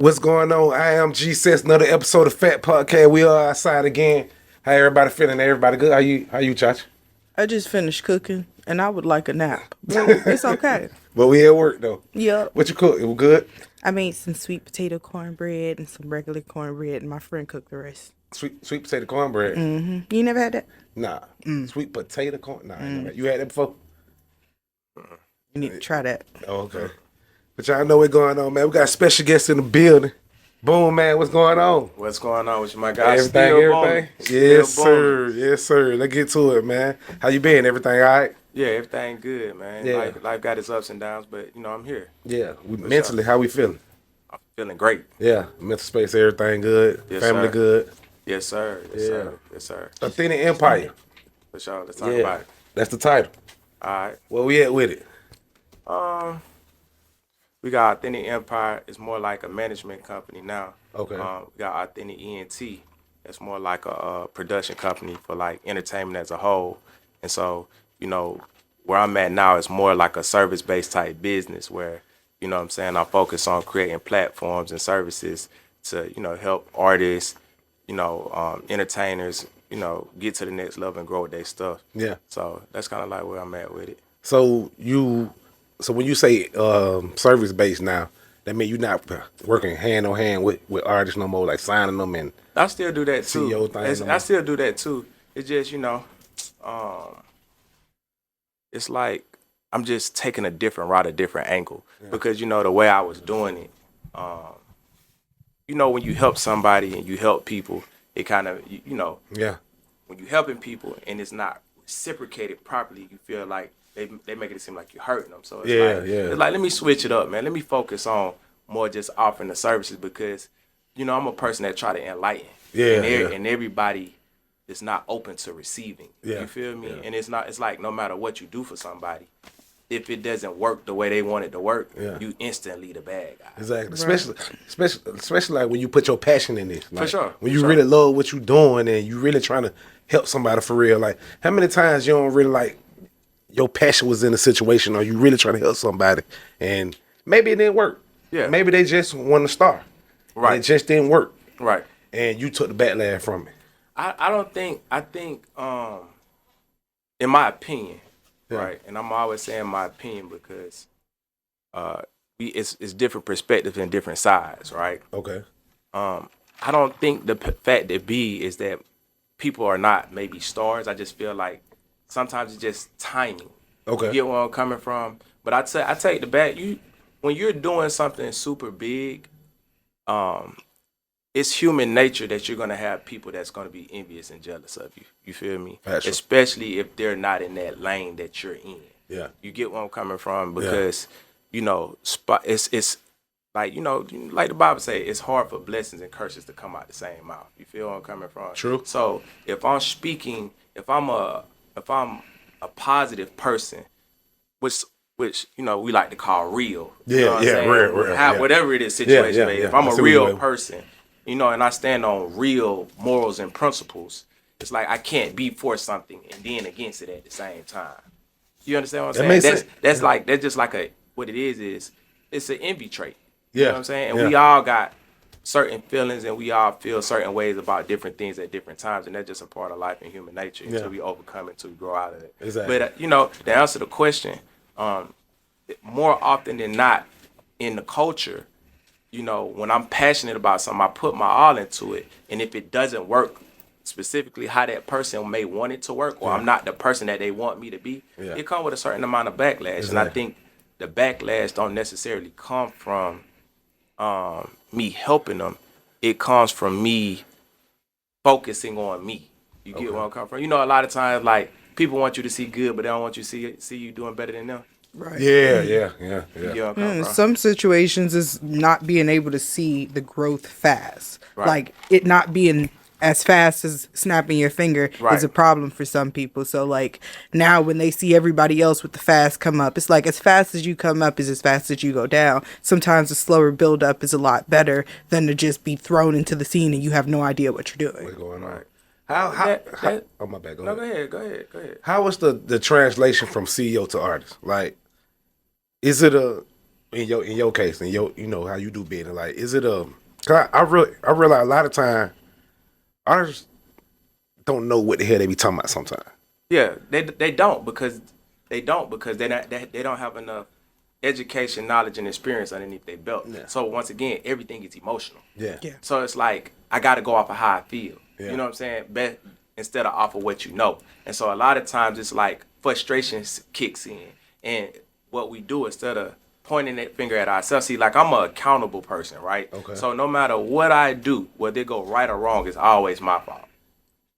What's going on? I am G Sets, another episode of Fat Podcast. We are outside again. How everybody feeling? Everybody good? How you, Chach? I just finished cooking and I would like a nap. Well, it's okay. But we at work though. Yep. What you cook? It was good? I made some sweet potato cornbread and some regular cornbread, and my friend cooked the rest. Sweet potato cornbread. Mm-hmm. You never had that? Nah. Sweet potato corn. Nah, I ain't never had. You had that before? You need to try that. Oh, okay. But y'all know what's going on, man. We got a special guest in the building. Boomman, what's going on? What's going on with you, my guy? Everything? Yes, sir. Yes, sir. Let's get to it, man. How you been? Everything all right? Yeah, everything good, man. Yeah. Life got its ups and downs, but, I'm here. Yeah. Mentally, how we feeling? I'm feeling great. Yeah. Mental space, everything good. Yes, Family sir. good. Yes, sir. Yes, Yeah. sir. Yes, sir. Authentic Empire. For sure. Let's talk about it. That's the title. All right. Where we at with it? We got Authentic Empire. It's more like a management company now. Okay. We got Authentic ENT. That's more like a production company for like entertainment as a whole. And so, where I'm at now is more like a service-based type business where, I'm I focus on creating platforms and services to, help artists, entertainers, get to the next level and grow with their stuff. Yeah. So that's kind of like where I'm at with it. So when you say service based now, that means you're not working hand on hand with artists no more, like signing them and I still do that too. CEO thing. I still do that too. It's just, it's like I'm just taking a different route, a different angle. Yeah. Because, the way I was doing it, when you help somebody and you help people, it kind of, yeah. When you're helping people and it's not reciprocated properly, you feel like they make it seem like you're hurting them. So it's like, let me switch it up, man. Let me focus on more just offering the services because, I'm a person that try to enlighten. Yeah, and everybody is not open to receiving. Yeah. You feel me? Yeah. And it's like no matter what you do for somebody, if it doesn't work the way they want it to work, you instantly the bad guy. Exactly. Right. Especially like when you put your passion in this. Like, for sure. When you really love what you're doing and you really trying to help somebody for real. Like how many times you don't really like your passion was in a situation or you really trying to help somebody and maybe it didn't work. Yeah. Maybe they just won the star. Right. And it just didn't work. Right. And you took the backlash from it. I think in my opinion, yeah. Right, and I'm always saying my opinion because it's different perspectives and different sides, right? Okay. I don't think the fact that is that people are not maybe stars. I just feel like sometimes it's just timing. Okay. You get where I'm coming from? But I take the back. When you're doing something super big, it's human nature that you're gonna have people that's gonna be envious and jealous of you. You feel me? That's especially if they're not in that lane that you're in. Yeah. You get where I'm coming from because it's like like the Bible say, it's hard for blessings and curses to come out the same mouth. You feel where I'm coming from? True. So if I'm speaking, if I'm a positive person, which we like to call real. Real. Whatever it is, situation. Yeah. If I'm a real person, and I stand on real morals and principles, it's like I can't be for something and then against it at the same time. You understand what I'm saying? That's just like what it is it's an envy trait. Yeah. You know what I'm saying? And we all got certain feelings and we all feel certain ways about different things at different times, and that's just a part of life and human nature until we overcome it, until we grow out of it. Exactly. But to answer the question, more often than not in the culture, when I'm passionate about something, I put my all into it. And if it doesn't work specifically how that person may want it to work, or I'm not the person that they want me to be, it comes with a certain amount of backlash. Exactly. And I think the backlash don't necessarily come from me helping them. It comes from me focusing on me. You get where I'm coming from? A lot of times, like, people want you to see good, but they don't want you to see you doing better than them. Right. Yeah. In some situations, is not being able to see the growth fast. Right. Like it not being as fast as snapping your finger right. is a problem for some people. So like now when they see everybody else with the fast come up, it's like as fast as you come up is as fast as you go down. Sometimes a slower build up is a lot better than to just be thrown into the scene and you have no idea what you're doing. What's going on? Right. How oh my bad, go ahead. How was the translation from CEO to artist? Like, is it in your case, in your you know how you do business, like is it 'cause I realize a lot of time artists don't know what the hell they be talking about sometimes. Yeah, they don't because they don't have enough education, knowledge, and experience underneath their belt. Yeah. So once again, everything is emotional. Yeah. Yeah. So it's like I got to go off of how I feel. Yeah. You know what I'm saying? Instead of off of what you know. And so a lot of times it's like frustration kicks in, and what we do instead of pointing that finger at ourselves. See, like I'm an accountable person, right? Okay. So no matter what I do, whether it go right or wrong, it's always my fault.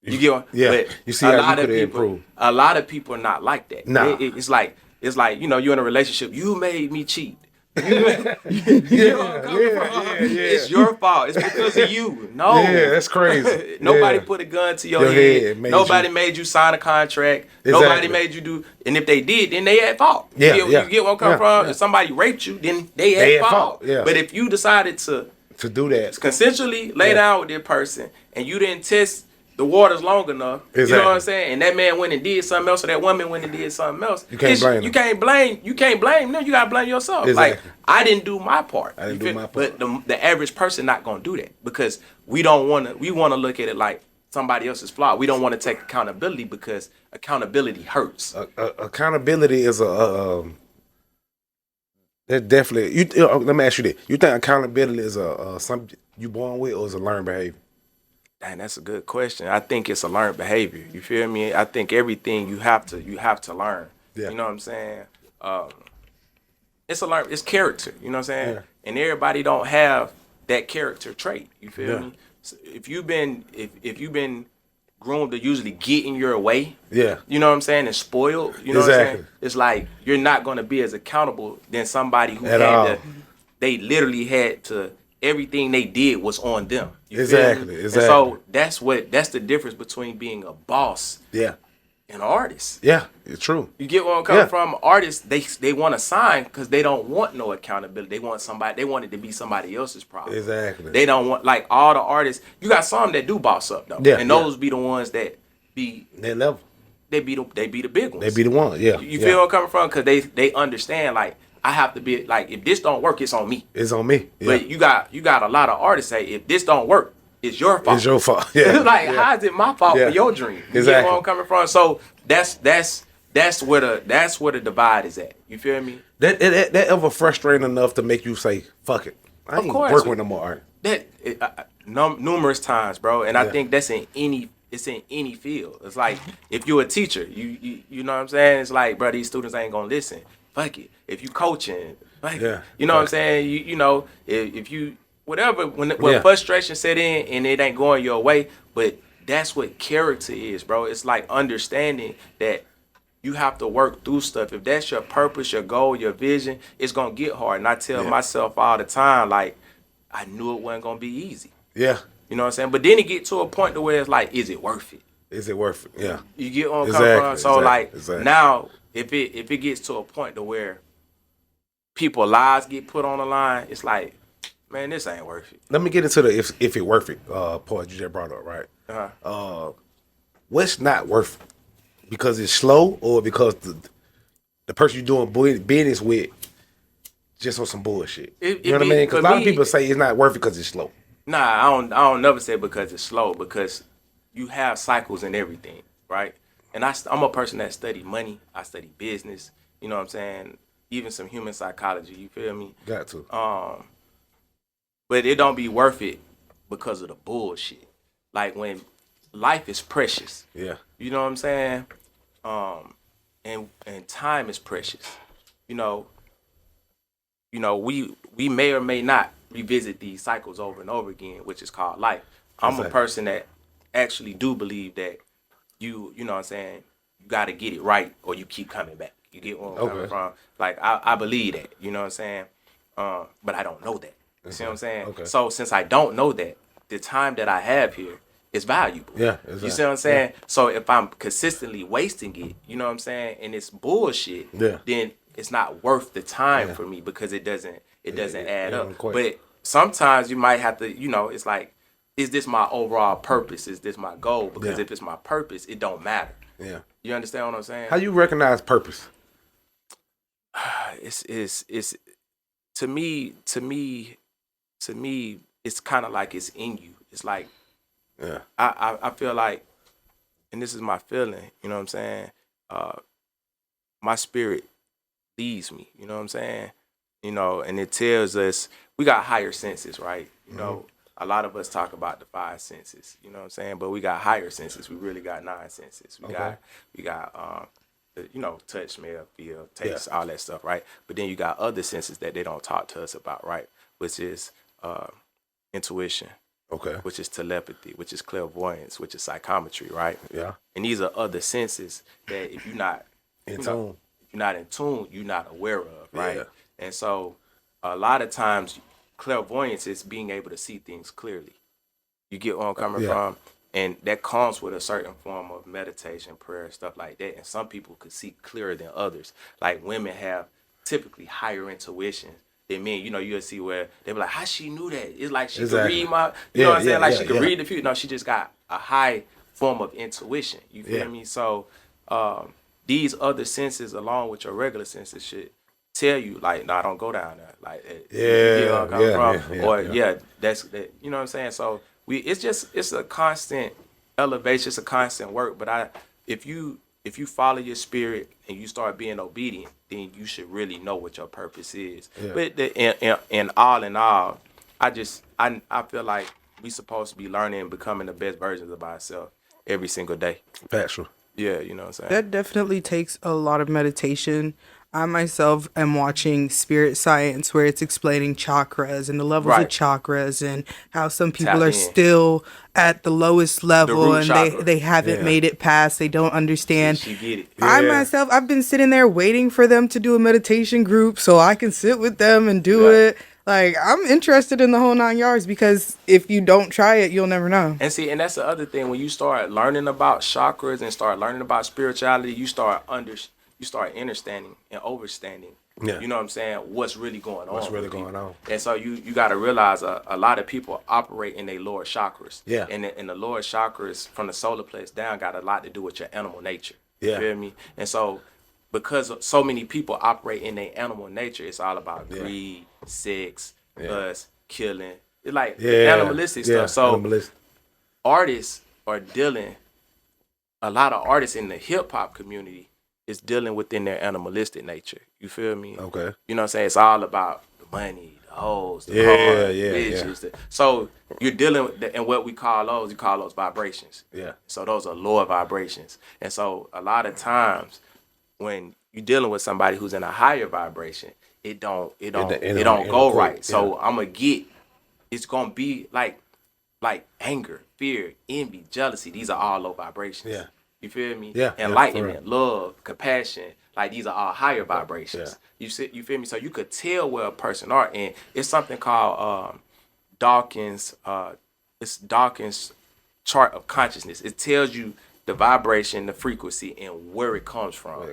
You get what? Yeah. But You see how you could improve. A lot of people are not like that. Nah. It's like you know, you're in a relationship. You made me cheat. You know where I'm coming from? It's your fault. It's because of you. No. Yeah, that's crazy. Nobody Yeah. put a gun to your Your head. head made Nobody you- made you sign a contract. Exactly. Nobody made you do. And if they did, then they at fault. Yeah, You get where I'm coming from? yeah. If somebody raped you, then they at fault. Yeah. But if you decided to To do that. consensually lay down with that person and you didn't test the waters long enough, you know Exactly. what I'm saying? And that man went and did something else, or that woman went and did something else. You can't blame them. You can't blame them. You gotta blame yourself. Exactly. Like I didn't do my part. I didn't You do feel- my part. But the average person not gonna do that because we don't wanna. We wanna look at it like somebody else's flaw. We don't want to take accountability because accountability hurts. Accountability is that definitely. Let me ask you this: you think accountability is something you born with, or is a learned behavior? And that's a good question. I think it's a learned behavior. You feel me? I think everything you have to learn. Yeah. You know what I'm saying? It's character. You know what I'm saying? Yeah. And everybody don't have that character trait. You feel Yeah. me? So if you've been groomed to usually get in your way, Yeah. you know what I'm saying, and spoiled, you know what I'm Exactly. saying? It's like you're not gonna be as accountable than somebody who At had all. they literally had to everything they did was on them. You feel Exactly, me? exactly. And so that's the difference between being a boss Yeah. and an artist. Yeah. It's true. You get where I'm coming Yeah. from? Artists, they want to sign because they don't want no accountability. They want it to be somebody else's problem. Exactly. They don't want, like, all the artists. You got some that do boss up though, Yeah, and yeah. those be the ones that be That level. they be the big ones. They be the one. Yeah. You yeah. feel where I'm coming from? Because they understand, like, I have to be like, if this don't work, it's on me. It's on me. Yeah. But you got a lot of artists say, if this don't work, it's your fault. It's your fault. Yeah. Like, yeah. how is it my fault Yeah. for your dream? You Exactly. get where I'm coming from? So that's where the divide is at. You feel me? That ever frustrating enough to make you say, "Fuck it, I ain't course. working with no more art." Numerous times, bro. And Yeah. I think that's in any field. It's like if you're a teacher, you know what I'm saying? It's like, bro, these students ain't gonna listen. Fuck it. If you coaching, fuck Yeah. it. You know what I'm saying? You know, if you whatever when Yeah. frustration set in and it ain't going your way, but that's what character is, bro. It's like understanding that you have to work through stuff. If that's your purpose, your goal, your vision, it's gonna get hard. And I tell Yeah. myself all the time, like, I knew it wasn't gonna be easy. Yeah. You know what I'm saying? But then it get to a point to where it's like, is it worth it? Is it worth it? Yeah. You get what I'm coming from? Exactly, So like exactly. now, if it gets to a point to where people's lives get put on the line, it's like, man, this ain't worth it. Let me get into the if it worth it part you just brought up, right? Uh-huh. What's not worth it? Because it's slow, or because the person you're doing business with just on some bullshit? It You know what I be- mean? Because a for lot of me- people say it's not worth it because it's slow. Nah, I don't never say because it's slow, because you have cycles and everything, right? And I'm a person that study money. I study business. You know what I'm saying? Even some human psychology. You feel me? Got to. But it don't be worth it because of the bullshit. Like when life is precious. Yeah. You know what I'm saying? And time is precious. You know, we may or may not revisit these cycles over and over again, which is called life. I'm a Exactly. person that actually do believe that you know what I'm saying, you got to get it right or you keep coming back. You get where I'm coming Okay. from? Like, I believe that, you know what I'm saying? But I don't know that. You see what I'm saying? Okay. So since I don't know that, the time that I have here is valuable. Yeah, You exactly. see what I'm saying? So if I'm consistently wasting it, you know what I'm saying, and it's bullshit, Yeah. then it's not worth the time Yeah. for me because it doesn't add it up. don't quite- But sometimes you might have to, it's like, is this my overall purpose? Is this my goal? Because Yeah. if it's my purpose, it don't matter. Yeah. You understand what I'm saying? How you recognize purpose? It's to me, it's kind of like it's in you. It's like Yeah. I feel like, and this is my feeling. You know what I'm saying? My spirit leads me. You know what I'm saying? You know, and it tells us we got higher senses, right? You know, a lot of us talk about the five senses. You know what I'm saying? But we got higher senses. We really got nine senses. We got you know, touch, smell, feel, taste, all that stuff, right? But then you got other senses that they don't talk to us about, right? Which is intuition, Okay. which is telepathy, which is clairvoyance, which is psychometry, right? Yeah. And these are other senses that if you're not In you know, tune. if you're not in tune, you're not aware of, right? Yeah. And so a lot of times clairvoyance is being able to see things clearly. You get where I'm coming from? And that comes with a certain form of meditation, prayer, stuff like that. And some people could see clearer than others. Like women have typically higher intuition than men. You know, you'll see where they be like, how she knew that? It's like she could read my, you know what I'm saying? Like she could read the future. No, she just got a high form of intuition. You feel me? So these other senses, along with your regular senses, should tell you, like, nah, don't go down there. Like, you get where I'm coming from? That's that. You know what I'm saying? So it's a constant elevation, it's a constant work. But if you follow your spirit and you start being obedient, then you should really know what your purpose is. But in all, I feel like we supposed to be learning and becoming the best versions of ourselves every single day. Factual. Yeah, you know what I'm saying? That definitely takes a lot of meditation. I myself am watching Spirit Science where it's explaining chakras and the levels of chakras and how some people are still at the lowest level and they haven't made it past. They don't understand. She get it. I myself, I've been sitting there waiting for them to do a meditation group so I can sit with them and do it. Like, I'm interested in the whole 9 yards because if you don't try it, you'll never know. And see, and that's the other thing. When you start learning about chakras and start learning about spirituality, you start understanding and overstanding. Yeah. You know what I'm saying? What's really going on? What's really going on? And so you got to realize a lot of people operate in their lower chakras. Yeah. And the lower chakras from the solar plexus down got a lot to do with your animal nature. Yeah. You feel me? And so because so many people operate in their animal nature, it's all about greed, sex, lust, killing. It's like animalistic stuff. So artists are dealing, a lot of artists in the hip hop community is dealing within their animalistic nature. You feel me? Okay. You know what I'm saying? It's all about the money, the hoes, the cars, bitches. So you're dealing with and what we call those, you call those vibrations. Yeah. So those are lower vibrations. And so a lot of times when you're dealing with somebody who's in a higher vibration, it don't go right. So it's gonna be like anger, fear, envy, jealousy. These are all low vibrations. Yeah. You feel me? Yeah. Enlightenment, love, compassion. Like these are all higher vibrations. You feel me? So you could tell where a person are, and it's something called Dawkins. It's Dawkins chart of consciousness. It tells you the vibration, the frequency, and where it comes from.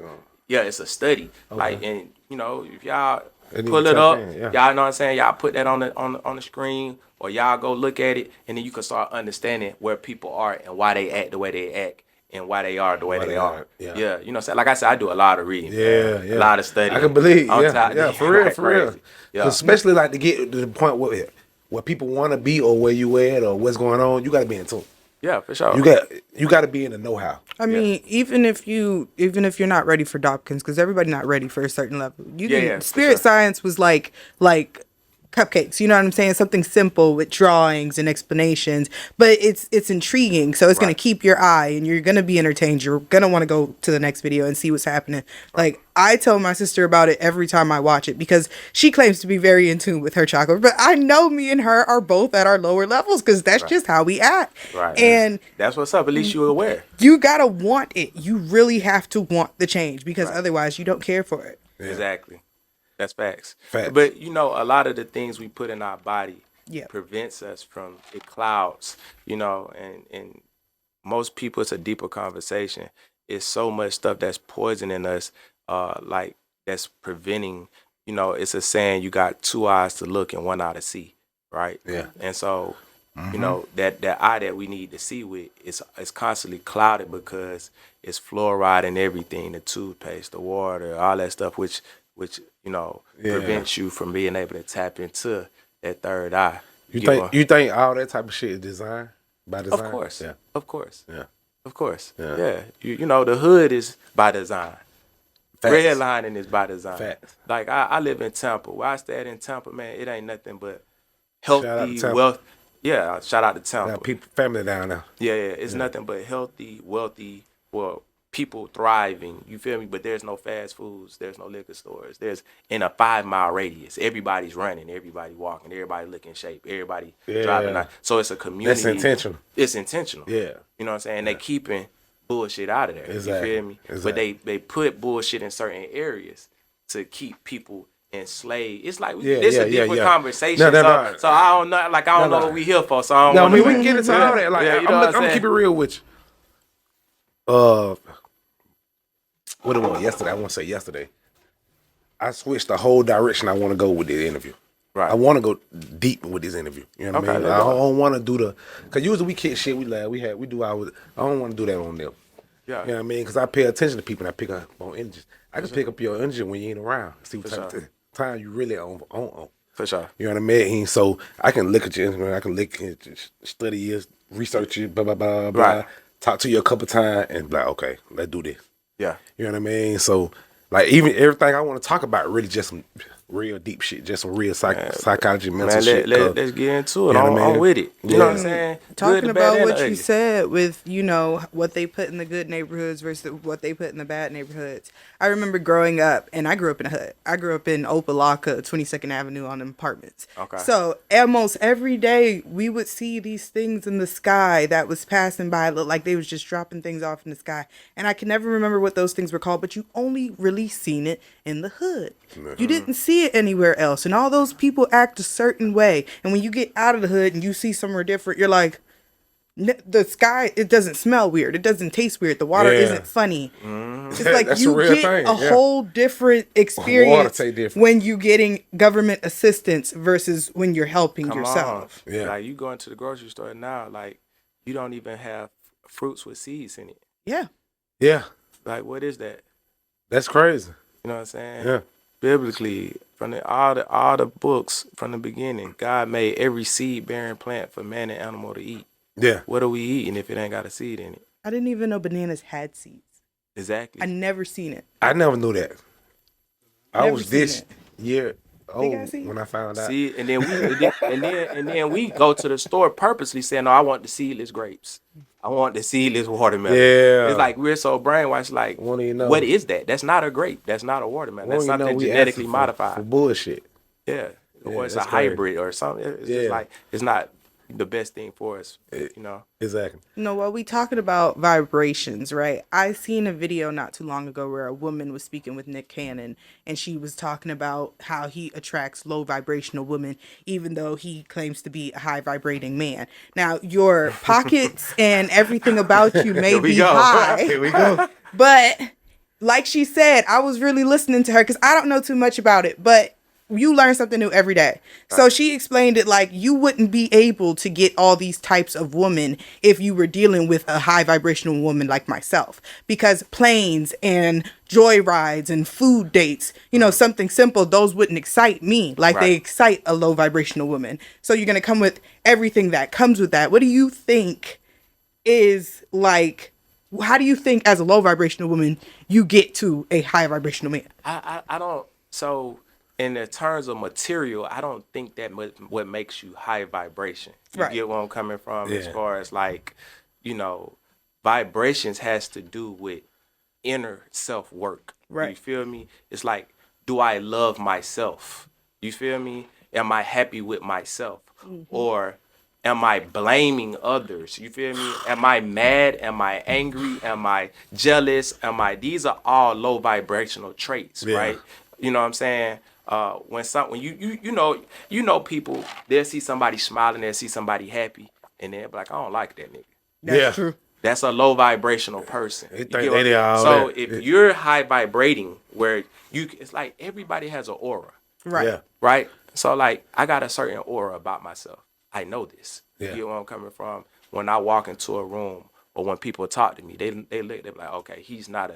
Yeah, it's a study. Okay. Like, and you know, if y'all pull it up, y'all know what I'm saying. Y'all put that on the screen, or y'all go look at it, and then you can start understanding where people are and why they act the way they act. And why they are the way they are. Yeah, you know what I'm saying? Like I said, I do a lot of reading. Yeah. A lot of studying. I can believe. For real. Yeah. Especially like to get to the point where people want to be or where you at or what's going on, you got to be in tune. Yeah, for sure. You got to be in the know-how. I mean, even if you're not ready for Dawkins, because everybody's not ready for a certain level. Spirit Science was like cupcakes, you know what I'm saying? Something simple with drawings and explanations, but it's intriguing, so it's going to keep your eye and you're going to be entertained. You're going to want to go to the next video and see what's happening. Like, I tell my sister about it every time I watch it because she claims to be very in tune with her chakra, but I know me and her are both at our lower levels because that's just how we act. Right. And that's what's up. At least you're aware. You got to want it. You really have to want the change because otherwise you don't care for it. Yeah. Exactly. That's facts. But you know, a lot of the things we put in our body prevents us from it clouds, you know, and most people, it's a deeper conversation. It's so much stuff that's poisoning us, like that's preventing, you know, it's a saying you got two eyes to look and one eye to see, right? Yeah. And so, you know, that eye that we need to see with, it's constantly clouded because it's fluoride and everything, the toothpaste, the water, all that stuff, which which prevents you from being able to tap into that third eye. You think all that type of shit is designed by design? Of course. Yeah. Of course. Yeah. Of course. Yeah. Yeah. You know, the hood is by design. Facts. Redlining is by design. Facts. Like I live in Tampa. Where I stay in Tampa, man, it ain't nothing but Shout out healthy to Tampa. wealth. Yeah, shout out to Tampa. Got people, family down there. Yeah, it's nothing but healthy, wealthy, people thriving. You feel me? But there's no fast foods. There's no liquor stores. There's in a 5-mile radius. Everybody's running. Everybody walking. Everybody looking in shape. Everybody driving. Out. So it's a community. That's intentional. It's intentional. Yeah. You know what I'm saying? They keeping bullshit out of there. Exactly. You feel me? Exactly. But they put bullshit in certain areas to keep people enslaved. It's like it's a different conversation. No. So I don't know. Like I don't know what we here for. So I don't. No, I mean we can get into all that. Like you know I'm what gonna keep it real with you. What it was yesterday? I want to say yesterday. I switched the whole direction I want to go with this interview. Right. I want to go deep with this interview. You know what I mean? I don't want to do cause usually we kick shit, we laugh, we do our. I don't want to do that on them. Yeah. You know what I mean? Because I pay attention to people and I pick up on energy. I can pick up your energy when you ain't around. See what type of time you really on. For sure. You know what I mean? So I can look at you, I can look at you, study you, research you, blah, blah, blah, blah. Right. Talk to you a couple times and be like, okay, let's do this. Yeah. You know what I mean? So, like, even everything I want to talk about really just some real deep shit, just some real psychology, mental shit. Let's get into it. You know what I mean? I'm with it. You know what I'm saying? Talking Good, about bad, and what you ugly. said with, what they put in the good neighborhoods versus what they put in the bad neighborhoods. I remember growing up, and I grew up in a hood. I grew up in Opelika, 22nd Avenue on them apartments. Okay. So almost every day we would see these things in the sky that was passing by. It looked like they was just dropping things off in the sky. And I can never remember what those things were called, but you only really seen it in the hood. You didn't see it anywhere else. And all those people act a certain way. And when you get out of the hood and you see somewhere different, you're like, the sky, it doesn't smell weird. It doesn't taste weird. The water isn't funny. It's like That's you a real get thing, a whole different experience taste different. when you getting government assistance versus when you're helping yourself. Yeah. Like you go into the grocery store now, like you don't even have fruits with seeds in it. Yeah. Yeah. Like what is that? That's crazy. You know what I'm saying? Yeah. Biblically, from all the books from the beginning, God made every seed-bearing plant for man and animal to eat. Yeah. What are we eating if it ain't got a seed in it? I didn't even know bananas had seeds. Exactly. I never seen it. I never knew that. I Never was seen this it. year old got seeds? when I found out. See, and then we go to the store purposely saying, "No, I want the seedless grapes. I want the seedless watermelon." Yeah. It's like we're so brainwashed. Like, Won't even know. what is that? That's not a grape. That's not a watermelon. That's Won't even know something we genetically asking modified. for bullshit. Yeah. Or it's a that's crazy. hybrid or something. It's Yeah. just like it's not the best thing for us. Exactly. While we talking about vibrations, right? I seen a video not too long ago where a woman was speaking with Nick Cannon, and she was talking about how he attracts low vibrational women, even though he claims to be a high vibrating man. Now, your pockets and everything about you may be high. Here we go. But like she said, I was really listening to her because I don't know too much about it, but you learn something new every day. So she explained it like you wouldn't be able to get all these types of women if you were dealing with a high vibrational woman like myself, because planes and joy rides and food dates, something simple, those wouldn't excite me like they excite a low vibrational woman. So you're going to come with everything that comes with that. What do you think is like, how do you think as a low vibrational woman you get to a high vibrational man? I don't. So in the terms of material, I don't think that what makes you high vibration. You get where I'm coming from as far as like, vibrations has to do with inner self work. Right. You feel me? It's like, do I love myself? You feel me? Am I happy with myself? Or am I blaming others? You feel me? Am I mad? Am I angry? Am I jealous? These are all low vibrational traits, right? You know what I'm saying? When you know people, they'll see somebody smiling, they'll see somebody happy, and they'll be like, I don't like that nigga. That's true. That's a low vibrational person. So if you're high vibrating, where it's like everybody has an aura, Right. Yeah. right? So like I got a certain aura about myself. I know this. Yeah. You get where I'm coming from? When I walk into a room or when people talk to me, they look, they're like, okay, he's not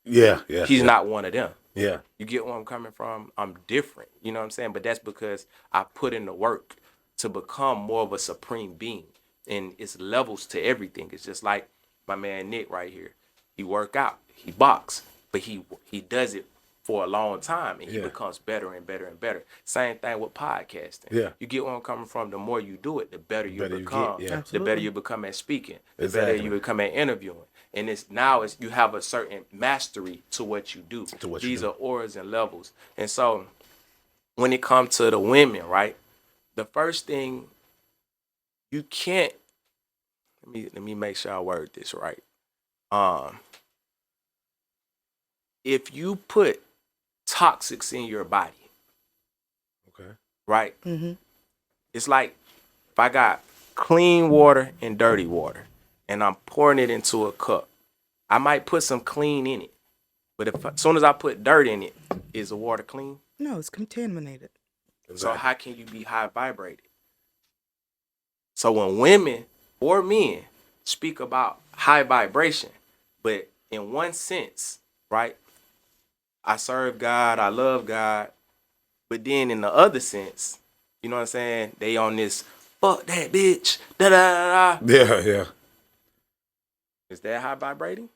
Yeah. he's not one of them. Yeah. You get where I'm coming from? I'm different. You know what I'm saying? But that's because I put in the work to become more of a supreme being. And it's levels to everything. It's just like my man Nick right here. He work out, he box, but he does it for a long time and he Yeah. becomes better and better and better. Same thing with podcasting. Yeah. You get where I'm coming from? The more you do it, the better you Better you become. get, yeah. The better Absolutely. you become at speaking. The better Exactly. you become at interviewing. And it's now it's you have a certain mastery to what you do. To what you These do. are auras and levels. And so when it comes to the women, right? The first thing you can't let me make sure I word this right. If you put toxics in your body, Okay. right? It's like if I got clean water and dirty water and I'm pouring it into a cup, I might put some clean in it. But if as soon as I put dirt in it, is the water clean? No, it's contaminated. So how can you be high vibrated? So when women or men speak about high vibration, but in one sense, right? I serve God, I love God, but then in the other sense, you know what I'm saying? They on this fuck that bitch, da da da da. Yeah, yeah. Is that high vibrating?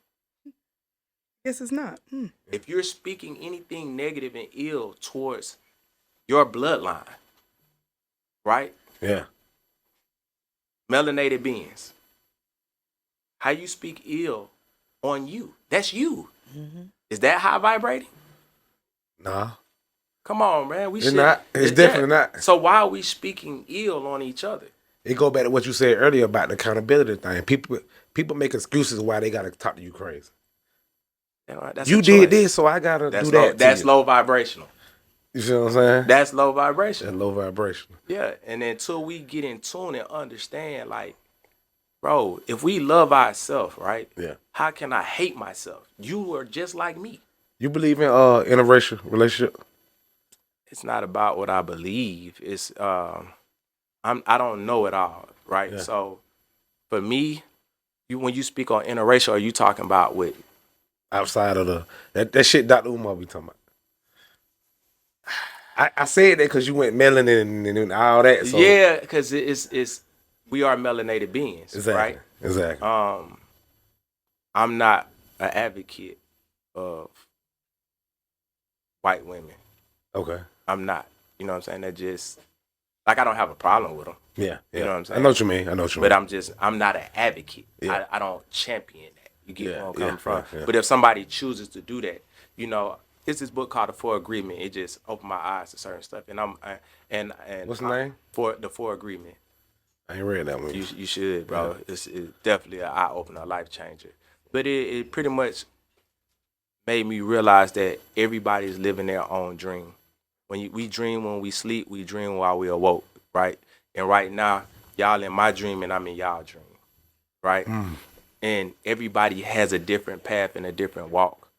Yes, it's not. If you're speaking anything negative and ill towards your bloodline, right? Yeah. Melanated beings, how you speak ill on you? That's you. Is that high vibrating? Nah. Come on, man. We It's should. not. It's definitely not. So why are we speaking ill on each other? It go back to what you said earlier about the accountability thing. People make excuses why they gotta talk to you crazy. That's You a did choice. this, so I gotta That's do low. that. That's to you. low vibrational. You see what I'm saying? That's low vibration. That low vibration. Yeah, and until we get in tune and understand, like, bro, if we love ourselves, right? Yeah. How can I hate myself? You are just like me. You believe in interracial relationship? It's not about what I believe. It's I don't know it all, right? Yeah. So for me, when you speak on interracial, are you talking about with Outside of that shit Dr. Umar be talking about. I said that because you went melanin and all that. So yeah, because it's we are melanated beings, exactly, right? exactly. I'm not an advocate of white women. Okay. I'm not. You know what I'm saying? That just like I don't have a problem with them. Yeah, yeah. You know what I'm saying? I know what you mean. But I'm not an advocate. Yeah. I don't champion that. You get where I'm Yeah, coming from. yeah. But if somebody chooses to do that, you know, it's this book called The Four Agreement. It just opened my eyes to certain stuff. And What's the name? For the Four Agreement. I ain't read that one. You should, bro. Yeah. It's definitely an eye opener, a life changer. But it pretty much made me realize that everybody's living their own dream. We dream when we sleep, we dream while we awoke, right? And right now, y'all in my dream and I'm in y'all dream, right? And everybody has a different path and a different walk.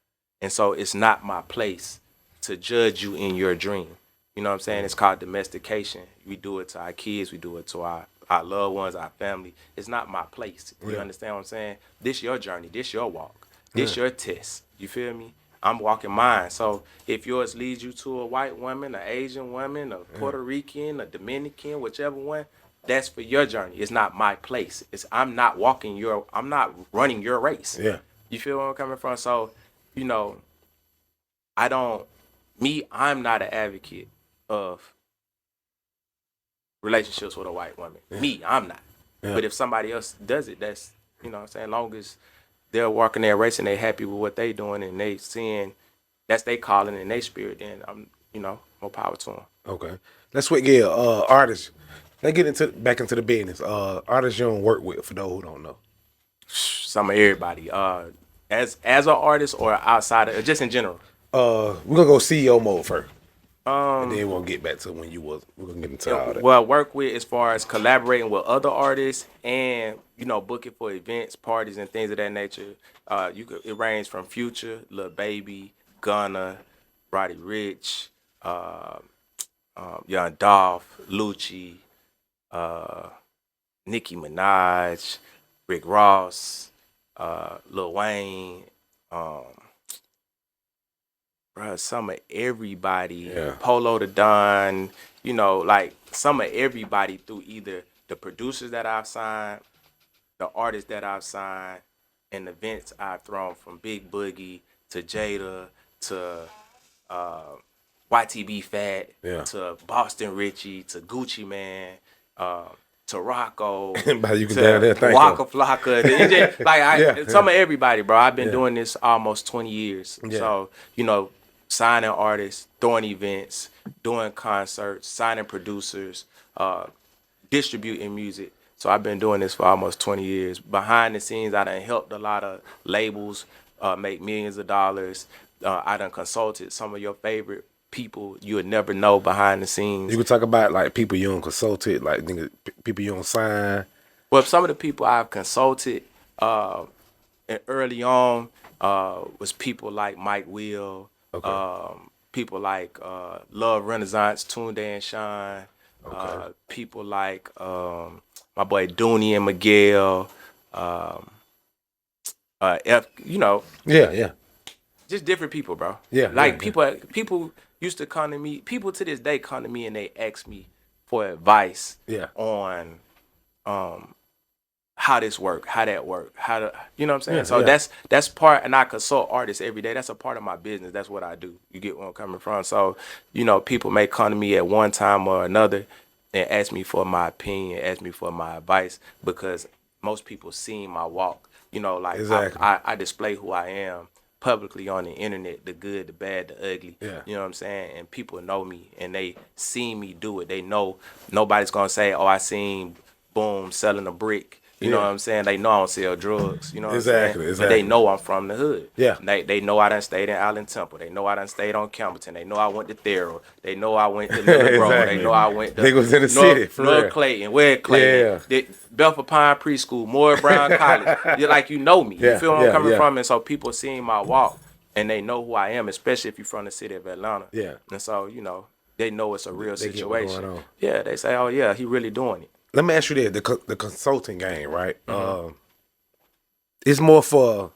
And so it's not my place to judge you in your dream. You know what I'm saying? It's called domestication. We do it to our kids, we do it to our loved ones, our family. It's not my place. You understand what I'm saying? This your journey, this your walk, this your test. You feel me? I'm walking mine. So if yours leads you to a white woman, an Asian woman, a Puerto Rican, a Dominican, whichever one, that's for your journey. It's not my place. I'm not running your race. Yeah. You feel where I'm coming from? So, you know, I'm not an advocate of relationships with a white woman. Me, I'm not. Yeah. But if somebody else does it, that's, you know what I'm saying, long as they're walking their race and they happy with what they doing and they seeing that's they calling and they spirit, then I'm, more power to them. Okay. Let's switch gear. Artists. Let's get back into the business. Artists you don't work with, for those who don't know. Some of everybody. As an artist or outside of, just in general. We're gonna go CEO mode first. And then we'll get back to when you was. We're gonna get into all that. Well, work with as far as collaborating with other artists and booking for events, parties, and things of that nature. It ranges from Future, Lil Baby, Gunna, Roddy Ricch, Young Dolph, Lucci, Nicki Minaj, Rick Ross, Lil Wayne. Bro, some of everybody, Yeah. Polo the Don, you know, like some of everybody through either the producers that I've signed, the artists that I've signed, and events I've thrown from Big Boogie to Jada to YTB Fat Yeah. to Boston Richie to Gucci Man to Rocco But you can to down there, thank Waka you. Flocka. It just- like Yeah, some yeah. of everybody, bro. I've been Yeah. doing this almost 20 years. Yeah. So, you know, signing artists, throwing events, doing concerts, signing producers, distributing music. So I've been doing this for almost 20 years. Behind the scenes, I done helped a lot of labels make millions of dollars. I done consulted some of your favorite people you would never know behind the scenes. You can talk about like people you don't consulted, like people you don't sign. Well, some of the people I've consulted and early on was people like Mike Will, people like Love Renaissance, Tunde and Shine, people like my boy Dooney and Miguel, you know, Yeah, yeah. just different people, bro. Yeah, like yeah, people used to come to me. People to this day come to me and they ask me for advice Yeah. on how this work, how that work, how to, you know what I'm saying? Yeah, So yeah. that's part, and I consult artists every day. That's a part of my business. That's what I do. You get where I'm coming from? So, you know, people may come to me at one time or another and ask me for my opinion, ask me for my advice, because most people seen my walk. You know, like Exactly. I display who I am publicly on the internet, the good, the bad, the ugly. Yeah. You know what I'm saying? And people know me and they see me do it. They know nobody's gonna say, "Oh, I seen Boom selling a brick." You know Yeah. what I'm saying? They know I don't sell drugs. You know what Exactly, I'm saying? But exactly. they know I'm from the hood. Yeah. They know I done stayed in Allen Temple. They know I done stayed on Campbellton. They know I went to Thero. They know I went to Little Grove. Exactly. They know I went to Niggas in the city, for North real. Clayton, West Clayton, Belfort Pine Preschool, Moore Brown College. You're like, you know me. Yeah, You feel where yeah, I'm coming yeah. from? And so people seeing my walk and they know who I am, especially if you're from the city of Atlanta. Yeah. And so, you know, they know it's a real They get what's situation. going on. Yeah, they say, oh yeah, he really doing it. Let me ask you this: the consulting game, right? It's more for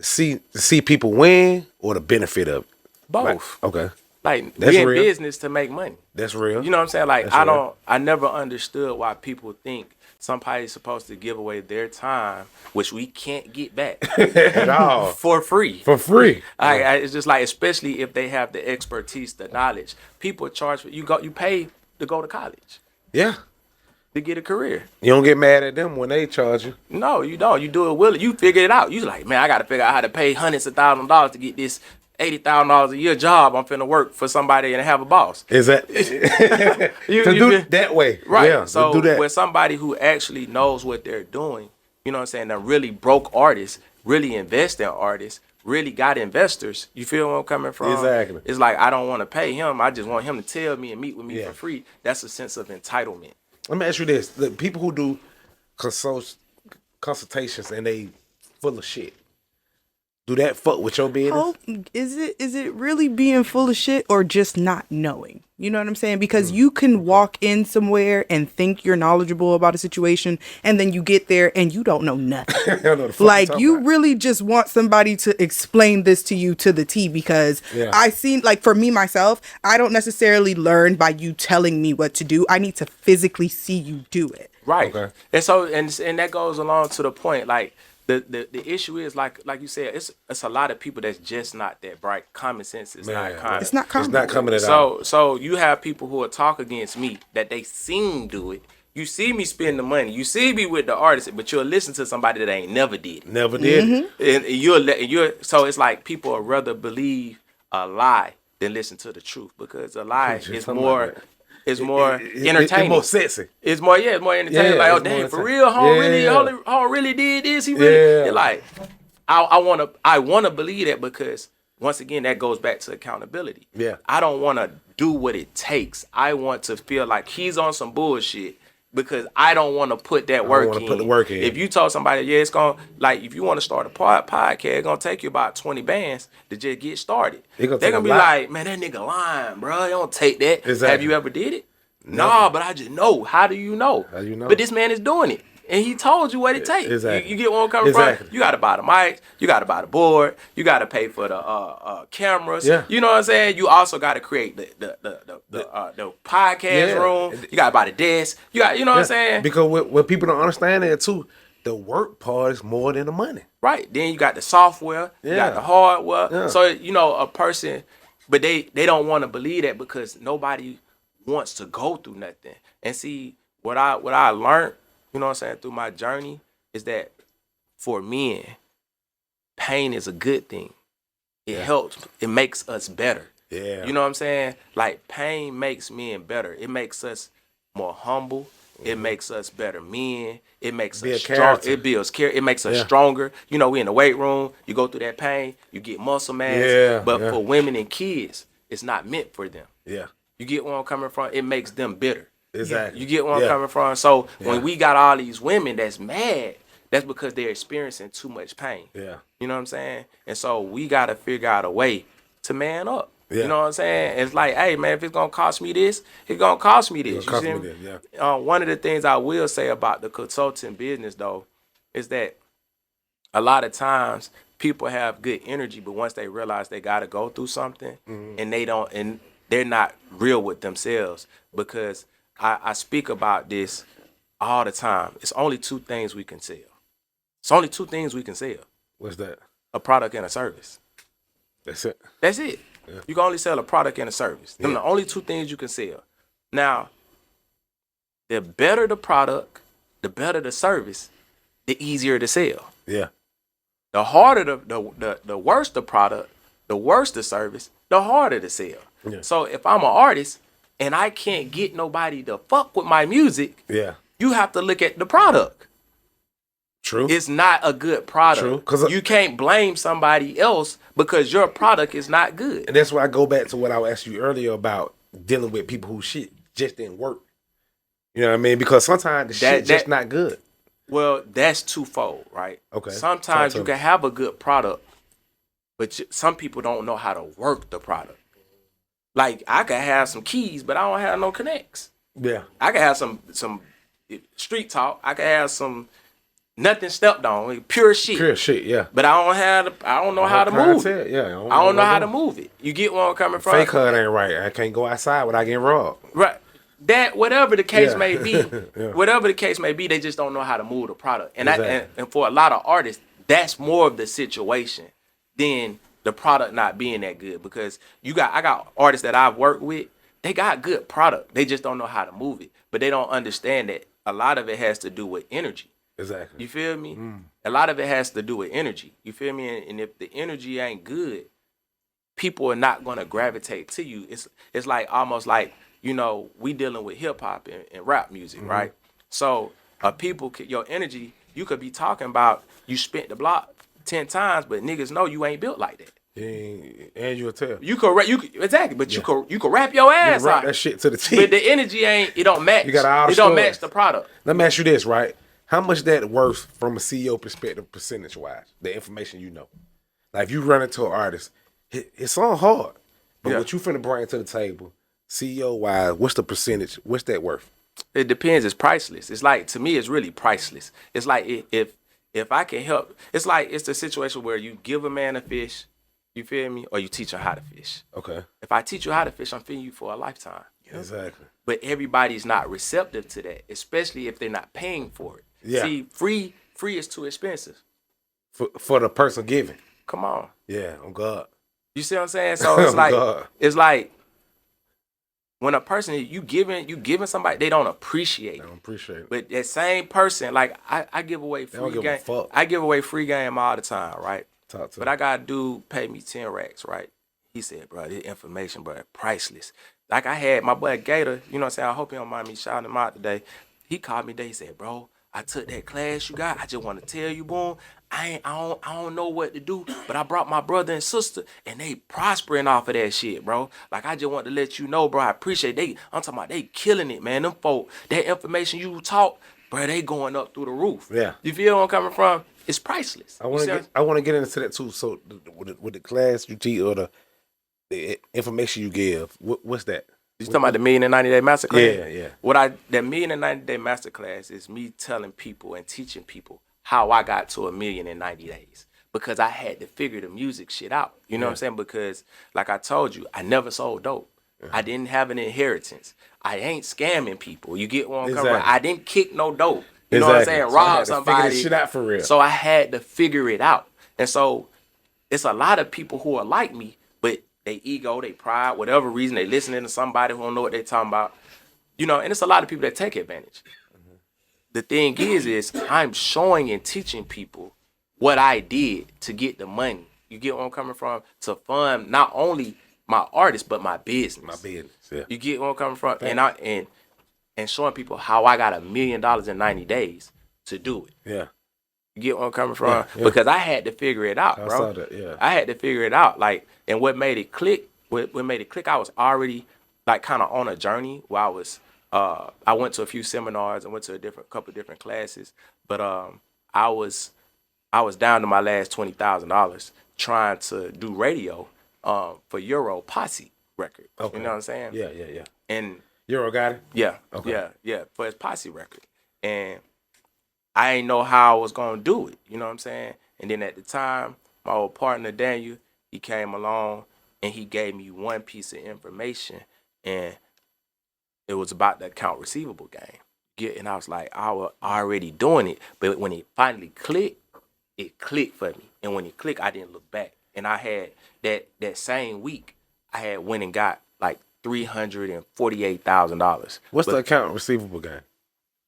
to see people win or the benefit of it. Both. Okay, Like That's we in real. business to make money. that's real. You know what I'm saying? Like That's real. I never understood why people think somebody's supposed to give away their time, which we can't get back At all for free. for free. It's just like, especially if they have the expertise, the knowledge. People charge for you pay to go to college Yeah, to get a career. you don't get mad at them when they charge you. No, you don't. You do it willingly. You figure it out. You like, man, I got to figure out how to pay hundreds of $1,000s to get this $80,000 a year job. I'm finna work for somebody and have a boss. Is that You to do feel- it that way? Right. Yeah, So to do that. with somebody who actually knows what they're doing, you know what I'm saying, that really broke artists, really invest in artists, really got investors. You feel where I'm coming from? Exactly. It's like, I don't want to pay him. I just want him to tell me and meet with me Yeah. for free. That's a sense of entitlement. Let me ask you this: the people who do consultations and they full of shit, do that fuck with your business? Oh, is it really being full of shit or just not knowing? You know what I'm saying? Because you can walk in somewhere and think you're knowledgeable about a situation, and then you get there and you don't know nothing. I don't know the fuck Like talking you about. really just want somebody to explain this to you to the T, because Yeah. I seen, like, for me myself, I don't necessarily learn by you telling me what to do. I need to physically see you do it. Right. Okay. And so and that goes along to the point, like the issue is like you said, it's a lot of people that's just not that bright. Common sense is not Man, common. It's not common. It's not coming at all. So you have people who will talk against me that they seen do it. You see me spend the money. You see me with the artist, but you'll listen to somebody that ain't never did it. Never did. And you're so it's like people would rather believe a lie than listen to the truth, because a lie Just is something more like that. is more It's entertaining. more sexy. It's more entertaining. Yeah, like, oh it's more dang, for entertaining. real, Home Yeah. really did this. He really Yeah. You're like, I wanna believe that, because once again that goes back to accountability. Yeah. I don't wanna do what it takes. I want to feel like he's on some bullshit, because I don't want to put that work wanna in. put the work in. If you told somebody, yeah, it's gonna, like, if you want to start a podcast, it's gonna take you about 20 bands to just get started. It gonna They're take gonna a be lot. like, man, that nigga lying, bro. It don't take that. Exactly. Have you ever did it? Nah, but I just know. How do you know? How you know? But this man is doing it. and he told you what it takes. Exactly. You get where I'm coming Exactly. from? You got to buy the mic, you got to buy the board, you got to pay for the cameras. Yeah. You know what I'm saying? You also got to create the podcast room. You got to buy the desk. You know what I'm saying? Because what people don't understand that too, the work part is more than the money. Right. Then you got the software, you got the hardware. Yeah. So, a person, but they don't want to believe that because nobody wants to go through nothing. And see, what I learned, you know what I'm saying, through my journey is that for men, pain is a good thing. It helps. It makes us better. Yeah. You know what I'm saying? Like, pain makes men better. It makes us more humble. It makes us better men. It makes us strong. It builds care. It makes us stronger. We in the weight room. You go through that pain. You get muscle mass. Yeah. But for women and kids, it's not meant for them. Yeah. You get where I'm coming from? It makes them bitter. Exactly. You get where I'm coming from? So when we got all these women that's mad, that's because they're experiencing too much pain. Yeah. You know what I'm saying? And so we got to figure out a way to man up. Yeah. You know what I'm saying? It's like, hey, man, if it's going to cost me this, it's going to cost me this. You see me? Yeah. One of the things I will say about the consulting business, though, is that a lot of times people have good energy, but once they realize they got to go through something and they're not real with themselves, because I speak about this all the time. It's only two things we can sell. It's only two things we can sell. What's that? A product and a service. That's it. That's it. Yeah. You can only sell a product and a service. Them the only two things you can sell. Now, the better the product, the better the service, the easier to sell. Yeah. The harder the worse the product, the worse the service, the harder to sell. Yeah. So if I'm an artist and I can't get nobody to fuck with my music, you have to look at the product. True. It's not a good product. True. 'Cause you can't blame somebody else because your product is not good. And that's why I go back to what I asked you earlier about dealing with people who shit just didn't work. You know what I mean? Because sometimes the shit just not good. Well, that's twofold, right? Okay. Sometimes you can have a good product, but some people don't know how to work the product. Like, I can have some keys, but I don't have no connects. Yeah. I can have some street talk. I can have some nothing stepped on, like pure shit. Pure shit, yeah. But I don't know how to move it. Yeah, I don't know how to move it. You get where I'm coming from? Fake HUD ain't right. I can't go outside without getting robbed. Right. That, whatever the case may be, whatever the case may be, they just don't know how to move the product. And and for a lot of artists, that's more of the situation than the product not being that good. Because I got artists that I've worked with, they got good product. They just don't know how to move it. But they don't understand that a lot of it has to do with energy. Exactly. You feel me? A lot of it has to do with energy. You feel me? And if the energy ain't good, people are not gonna gravitate to you. It's like almost like, we dealing with hip hop and rap music, right? So your energy, you could be talking about you spent the block 10 times, but niggas know you ain't built like that. And you'll tell. You could exactly, but you could rap your ass rap out. that shit to the T. But the energy it don't match. You got it don't match the product. Let me ask you this, right? How much that worth from a CEO perspective, percentage-wise, the information you know? Like, if you run into an artist, it's on hard. But what you finna bring to the table, CEO-wise, what's the percentage? What's that worth? It depends. It's priceless. It's like, to me, it's really priceless. It's like if I can help, it's like it's the situation where you give a man a fish, you feel me, or you teach him how to fish. Okay. If I teach you how to fish, I'm feeding you for a lifetime. Exactly. But everybody's not receptive to that, especially if they're not paying for it. Yeah. See, free is too expensive. For the person giving. Come on. Yeah, on God. You see what I'm saying? So it's like when a person you giving somebody, they don't appreciate it. They don't appreciate it. But that same person, like I give away free game. I give away free game all the time, right? But I got a dude pay me 10 racks, right? He said, bro, this information, bro, priceless. Like I had my boy Gator, you know what I'm saying? I hope he don't mind me shouting him out today. He called me today, he said, bro, I took that class you got. I just want to tell you, Boom, I don't know what to do, but I brought my brother and sister, and they prospering off of that shit, bro. Like, I just want to let you know, bro, I appreciate I'm talking about they killing it, man. Them folk, that information you taught, bro, they going up through the roof. Yeah. You feel where I'm coming from? It's priceless. I want to get into that too. So with the class you teach or the information you give, what's that? You talking about the Million in 90 Day Masterclass? Yeah. That Million in 90 Day Masterclass is me telling people and teaching people how I got to $1 million in 90 days. Because I had to figure the music shit out. You know what I'm saying? Because like I told you, I never sold dope. I didn't have an inheritance. I ain't scamming people. You get what I'm coming from? I didn't kick no dope. You know what I'm saying? Rob somebody. Figure this shit out for real. So I had to figure it out. And so it's a lot of people who are like me, but they ego, they pride, whatever reason, they listening to somebody who don't know what they talking about. You know, and it's a lot of people that take advantage. The thing is I'm showing and teaching people what I did to get the money. You get where I'm coming from? To fund not only my artist, but my business. My business, yeah. You get where I'm coming from? And showing people how I got $1 million in 90 days to do it. Yeah. You get where I'm coming from? Yeah. Because I had to figure it out, bro. I saw that, yeah. I had to figure it out. Like, and what made it click, I was already like kind of on a journey where I went to a few seminars, I went to couple different classes, but I was down to my last $20,000 trying to do radio for Euro Posse record. Okay. You know what I'm saying? Yeah. And Euro got it? Yeah. Okay. Yeah, for his Posse record. And I ain't know how I was gonna do it. You know what I'm saying? And then at the time, my old partner Daniel, he came along and he gave me one piece of information, and it was about the account receivable game. And I was like, I was already doing it, but when it finally clicked, it clicked for me. And when it clicked, I didn't look back. And I had that same week, I had went and got like $348,000. What's the account receivable game?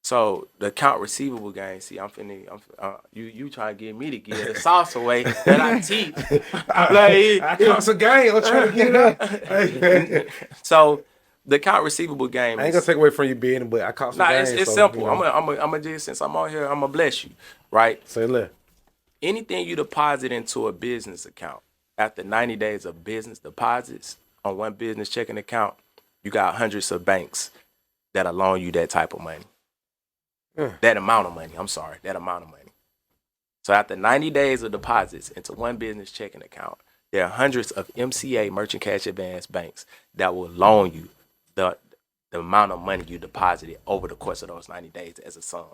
So the account receivable game. See, you trying to get me to give the sauce away that I teach. I caught some game. I'm trying to get it up. So the account receivable game. I ain't gonna take away from you being, but I caught some game. It's simple. You know. I'm gonna just, since I'm on here, I'm gonna bless you, right? Say less. Anything you deposit into a business account after 90 days of business deposits on one business checking account, you got hundreds of banks that'll loan you that type of money. That amount of money. So after 90 days of deposits into one business checking account, there are hundreds of MCA, merchant cash advance banks, that will loan you the amount of money you deposited over the course of those 90 days as a sum.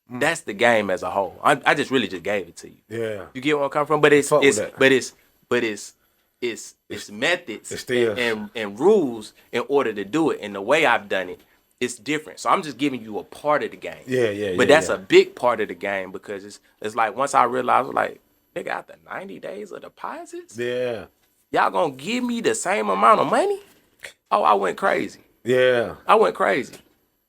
That's the game as a whole. I just really just gave it to you. Yeah. You get where I'm coming from? But it's methods and rules in order to do it. And the way I've done it, it's different. So I'm just giving you a part of the game. Yeah. But that's a big part of the game, because it's like once I realized, like, nigga, after 90 days of deposits, y'all gonna give me the same amount of money? Oh, I went crazy. Yeah. I went crazy.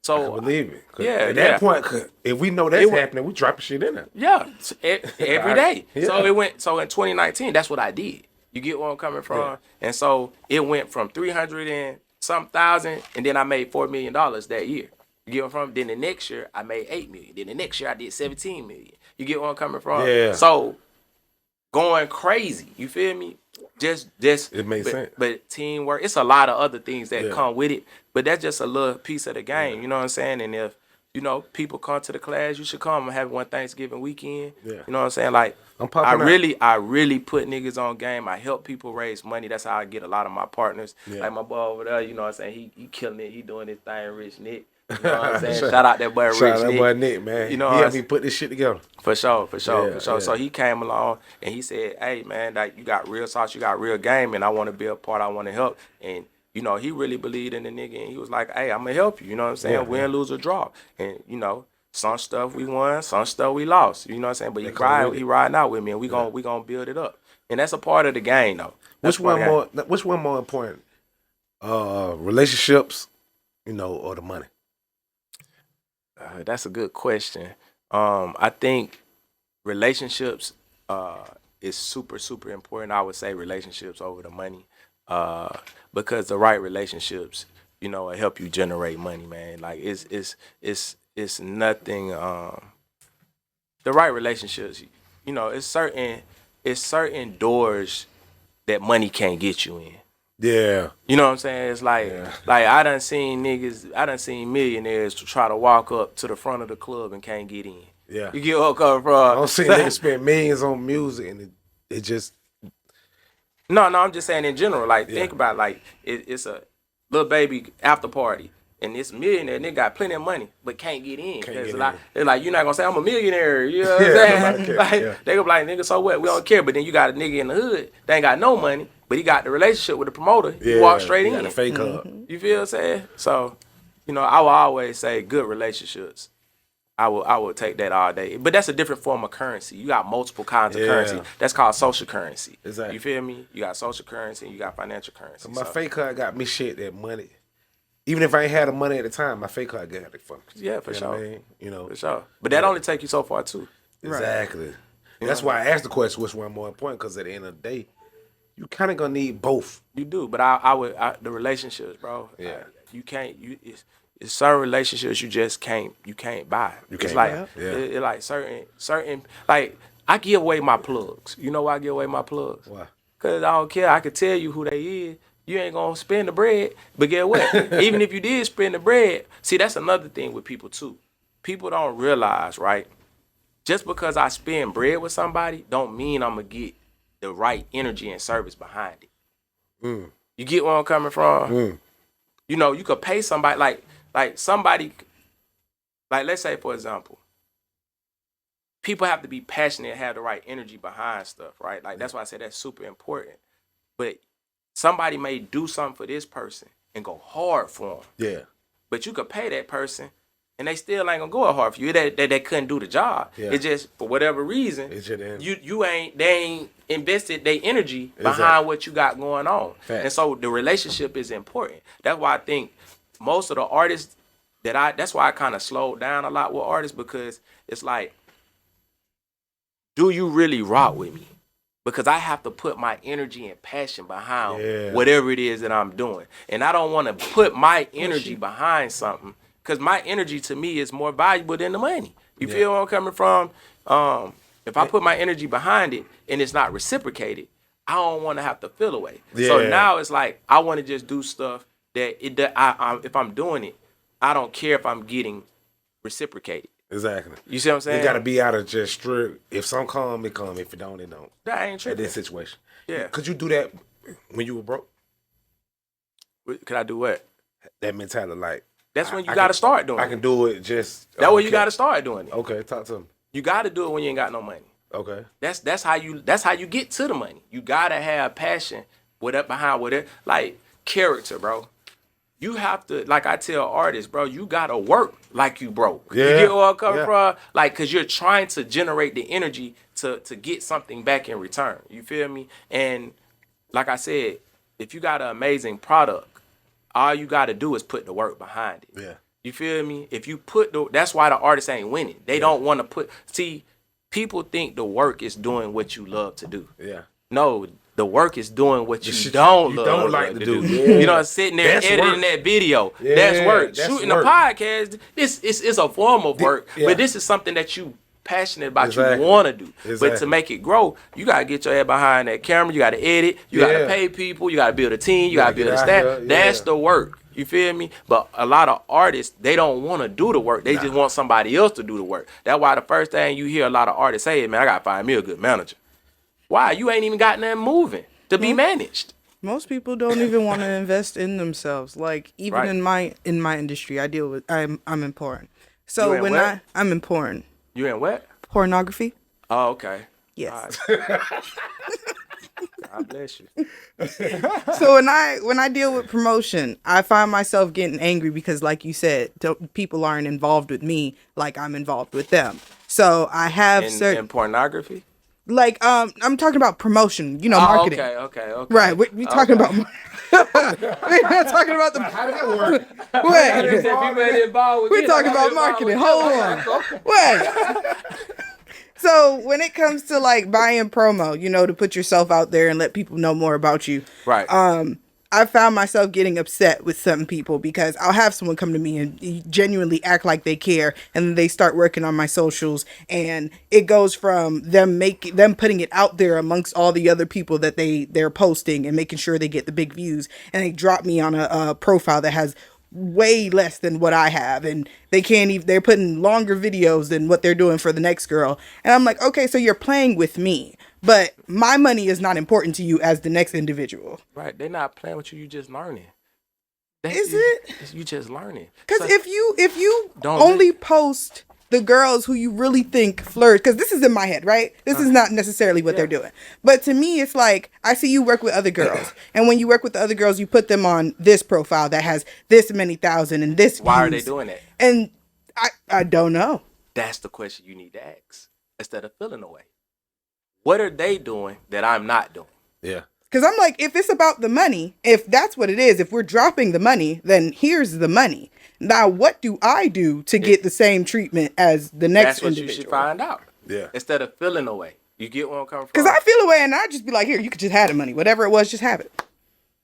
So I believe it. Yeah. At that point, if we know that's happening, we dropping shit in there. Yeah. Every day. Yeah. So in 2019, that's what I did. You get where I'm coming from? Yeah. And so it went from 300 and some thousand, and then I made $4 million that year. You get where I'm from? Then the next year I made $8 million. Then the next year I did $17 million. You get where I'm coming from? Yeah. So going crazy. You feel me? Just it makes sense. But teamwork, it's a lot of other things that come with it. But that's just a little piece of the game. You know what I'm saying? And if people come to the class, you should come and have one Thanksgiving weekend. Yeah. You know what I'm saying? Like, I really put niggas on game. I help people raise money. That's how I get a lot of my partners. Yeah. Like my boy over there, you know what I'm saying? He killing it. He doing his thing, Rich Nick. You know what I'm saying? Shout out that boy Rich Nick. Shout out that boy Nick, man. You know, he helped me put this shit together. For sure. Yeah. So he came along and he said, hey, man, like, you got real sauce, you got real game, and I want to be a part, I want to help. And, you know, he really believed in the nigga, and he was like, hey, I'm going to help you. You know what I'm saying? Win, lose, or draw. And, you know, some stuff we won, some stuff we lost. You know what I'm saying? But he riding out with me, and we gonna build it up. And that's a part of the game, though. Which one more important? Relationships, you know, or the money? That's a good question. I think relationships is super, super important. I would say relationships over the money, because the right relationships, you know, will help you generate money, man. Like it's nothing. The right relationships, you know, it's certain doors that money can't get you in. Yeah. You know what I'm saying? It's like I done seen millionaires to try to walk up to the front of the club and can't get in. Yeah. You get what I'm coming from? I don't see niggas spend millions on music and it just. No, I'm just saying in general. Like, think about it, like it's little baby after party. And this millionaire nigga got plenty of money, but can't get in. Cause they're like, you're not gonna say I'm a millionaire. You know what I'm saying? Like, they go like, nigga, so what? We don't care. But then you got a nigga in the hood, they ain't got no money, but he got the relationship with the promoter. You walk straight in. Got a fake hub. You feel what I'm saying? So, you know, I will always say good relationships. I will take that all day. But that's a different form of currency. You got multiple kinds of currency. That's called social currency. Exactly. You feel me? You got social currency and you got financial currency. So my fake card got me shit that money. Even if I ain't had the money at the time, my fake card got it for me. Yeah, for sure. I mean? You know, for sure. But that only take you so far too. Exactly. Right. That's why I asked the question, which one more important? Because at the end of the day, you kind of gonna need both. You do, but I would the relationships, bro. Yeah. You can't. It's certain relationships you just can't. You can't buy. It's like it like certain like I give away my plugs. You know why I give away my plugs? Why? Cause I don't care. I could tell you who they is. You ain't gonna spend the bread. But get what? Even if you did spend the bread, see that's another thing with people too. People don't realize, right? Just because I spend bread with somebody, don't mean I'm gonna get the right energy and service behind it. You get where I'm coming from? You know, you could pay somebody like somebody, like let's say for example, people have to be passionate and have the right energy behind stuff, right? Like that's why I say that's super important. But somebody may do something for this person and go hard for them. Yeah. But you could pay that person and they still ain't gonna go hard for you. They couldn't do the job. Yeah. It just for whatever reason, they ain't invested their energy behind what you got going on. Fact. And so the relationship is important. That's why I think most of the artists that's why I kind of slowed down a lot with artists, because it's like, do you really rock with me? Because I have to put my energy and passion behind whatever it is that I'm doing. And I don't want to put my energy behind something, because my energy to me is more valuable than the money. You feel where I'm coming from? If I put my energy behind it and it's not reciprocated, I don't want to have to feel away. So now it's like, I want to just do stuff that if I'm doing it, I don't care if I'm getting reciprocated. Exactly. You see what I'm saying? You got to be out of just strict. If some come, it come. If it don't, it don't. That ain't true. In this situation. Yeah. Could you do that when you were broke? Could I do what? That mentality, like. That's when you got to start doing it. I can do it just. That's when you got to start doing it. Okay, talk to me. You got to do it when you ain't got no money. Okay. That's how you get to the money. You got to have passion behind whatever, like character, bro. You have to, like I tell artists, bro, you got to work like you broke. Yeah. You get where I'm coming from? Like, because you're trying to generate the energy to get something back in return. You feel me? And like I said, if you got an amazing product, all you got to do is put the work behind it. Yeah. You feel me? If you that's why the artists ain't winning. They don't want to see, people think the work is doing what you love to do. Yeah. No, the work is doing what you don't like to do. Yeah. You know, sitting there editing that video. Yeah, that's work. Shooting a podcast, this is a form of work, but this is something that you passionate about, you want to do. But to make it grow, you got to get your head behind that camera. You got to edit. You got to pay people. You got to build a team. You got to build a staff. That's the work. You feel me? But a lot of artists, they don't want to do the work. They just want somebody else to do the work. That's why the first thing you hear a lot of artists say, man, I got to find me a good manager. Why? You ain't even got nothing moving to be managed. Most people don't even want to invest in themselves. Like even in my industry, I deal with I'm in porn. So I'm in porn. You in what? Pornography. Oh, okay. Yes. Right. God bless you. So when I deal with promotion, I find myself getting angry because, like you said, people aren't involved with me like I'm involved with them. So I have in pornography. Like I'm talking about promotion, marketing. Okay. Right, we talking about. We're not talking about the. How does that work? Wait, we talking about marketing. Hold on. Wait. So when it comes to like buying promo, to put yourself out there and let people know more about you. Right. I found myself getting upset with some people because I'll have someone come to me and genuinely act like they care, and then they start working on my socials, and it goes from them putting it out there amongst all the other people that they're posting and making sure they get the big views, and they drop me on a profile that has way less than what I have, and they're putting longer videos than what they're doing for the next girl, and I'm like, okay, so you're playing with me. But my money is not important to you as the next individual. Right. They're not playing with you. You just learning. Is it? You just learning. Because So if you Don't only post the girls who you really think flirt, because this is in my head, right? This is not necessarily what they're doing. But to me, it's like, I see you work with other girls. And when you work with the other girls, you put them on this profile that has this many thousand and this why are views. they doing that? And I don't know. That's the question you need to ask instead of feeling away. What are they doing that I'm not doing? Yeah. Because I'm like, if it's about the money, if that's what it is, if we're dropping the money, then here's the money. Now, what do I do to get the same treatment as the next That's what individual? you should find out. Yeah. Instead of feeling away. You get where I'm coming from? Because I feel away and I just be like, here, you could just have the money. Whatever it was, just have it.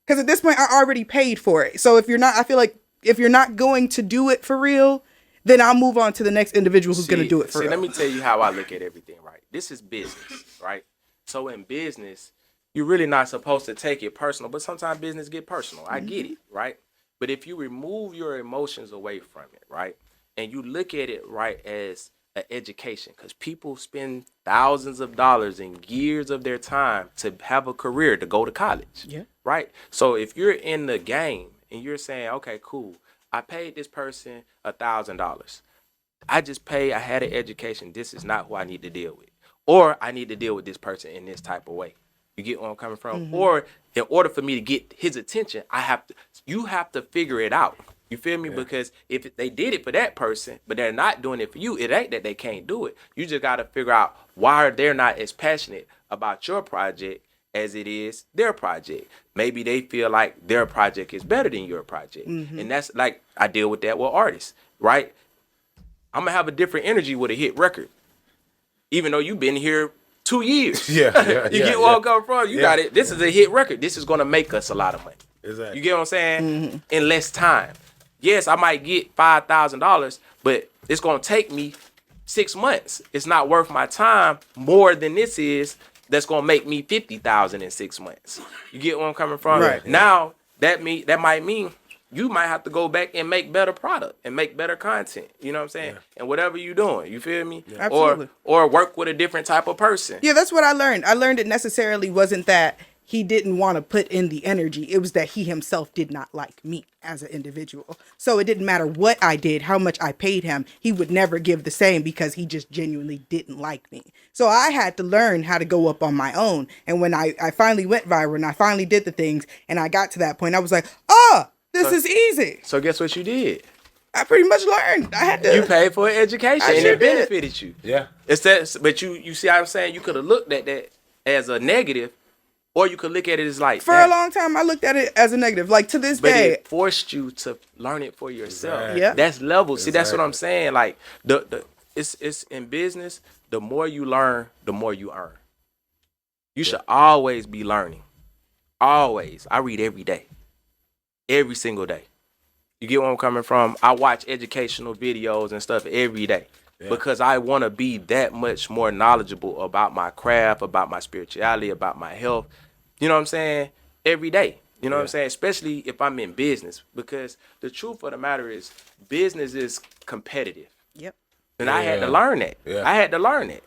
Because at this point, I already paid for it. So if you're not, I feel like if you're not going to do it for real, then I'll move on to the next individual who's going to do it for real. Let me tell you how I look at everything, right? This is business, right? So in business, you're really not supposed to take it personal, but sometimes business get personal. I get it, right? But if you remove your emotions away from it, right? And you look at it, right, as an education, because people spend thousands of dollars and years of their time to have a career, to go to college, right? So if you're in the game and you're saying, okay, cool, I paid this person $1,000. I had an education. This is not who I need to deal with. Or I need to deal with this person in this type of way. You get where I'm coming from? Or in order for me to get his attention, you have to figure it out. You feel me? Yeah. Because if they did it for that person, but they're not doing it for you, it ain't that they can't do it. You just got to figure out why they're not as passionate about your project as it is their project. Maybe they feel like their project is better than your project. And that's like, I deal with that with artists, right? I'm going to have a different energy with a hit record, even though you've been here 2 years. You get where I'm coming from? You got it. This is a hit record. This is going to make us a lot of money. Exactly. You get what I'm saying? In less time. Yes, I might get $5,000, but it's going to take me 6 months. It's not worth my time more than this is. That's going to make me $50,000 in 6 months. You get where I'm coming from? Right. Now, that might mean you might have to go back and make better product and make better content. You know what I'm saying? Yeah. And whatever you're doing, you feel me? Yeah. Absolutely. Or work with a different type of person. Yeah, that's what I learned. I learned it necessarily wasn't that he didn't want to put in the energy. It was that he himself did not like me as an individual. So it didn't matter what I did, how much I paid him. He would never give the same because he just genuinely didn't like me. So I had to learn how to go up on my own. And when I finally went viral and I finally did the things and I got to that point, I was like, this is easy. So guess what you did? I pretty much learned. I had to. You paid for an education and it benefited you. Yeah. But you see how I'm saying? You could have looked at that as a negative, or you could look at it as like. For a long time, I looked at it as a negative. Like to this day. But it forced you to learn it for yourself. Exactly. Yeah. That's level. See, that's what I'm saying. Like it's in business, the more you learn, the more you earn. You should always be learning. Always. I read every day. Every single day. You get where I'm coming from? I watch educational videos and stuff every day because I want to be that much more knowledgeable about my craft, about my spirituality, about my health. You know what I'm saying? Every day. You know what I'm saying? Especially if I'm in business, because the truth of the matter is business is competitive. Yep. And I had to learn that. Yeah. I had to learn it.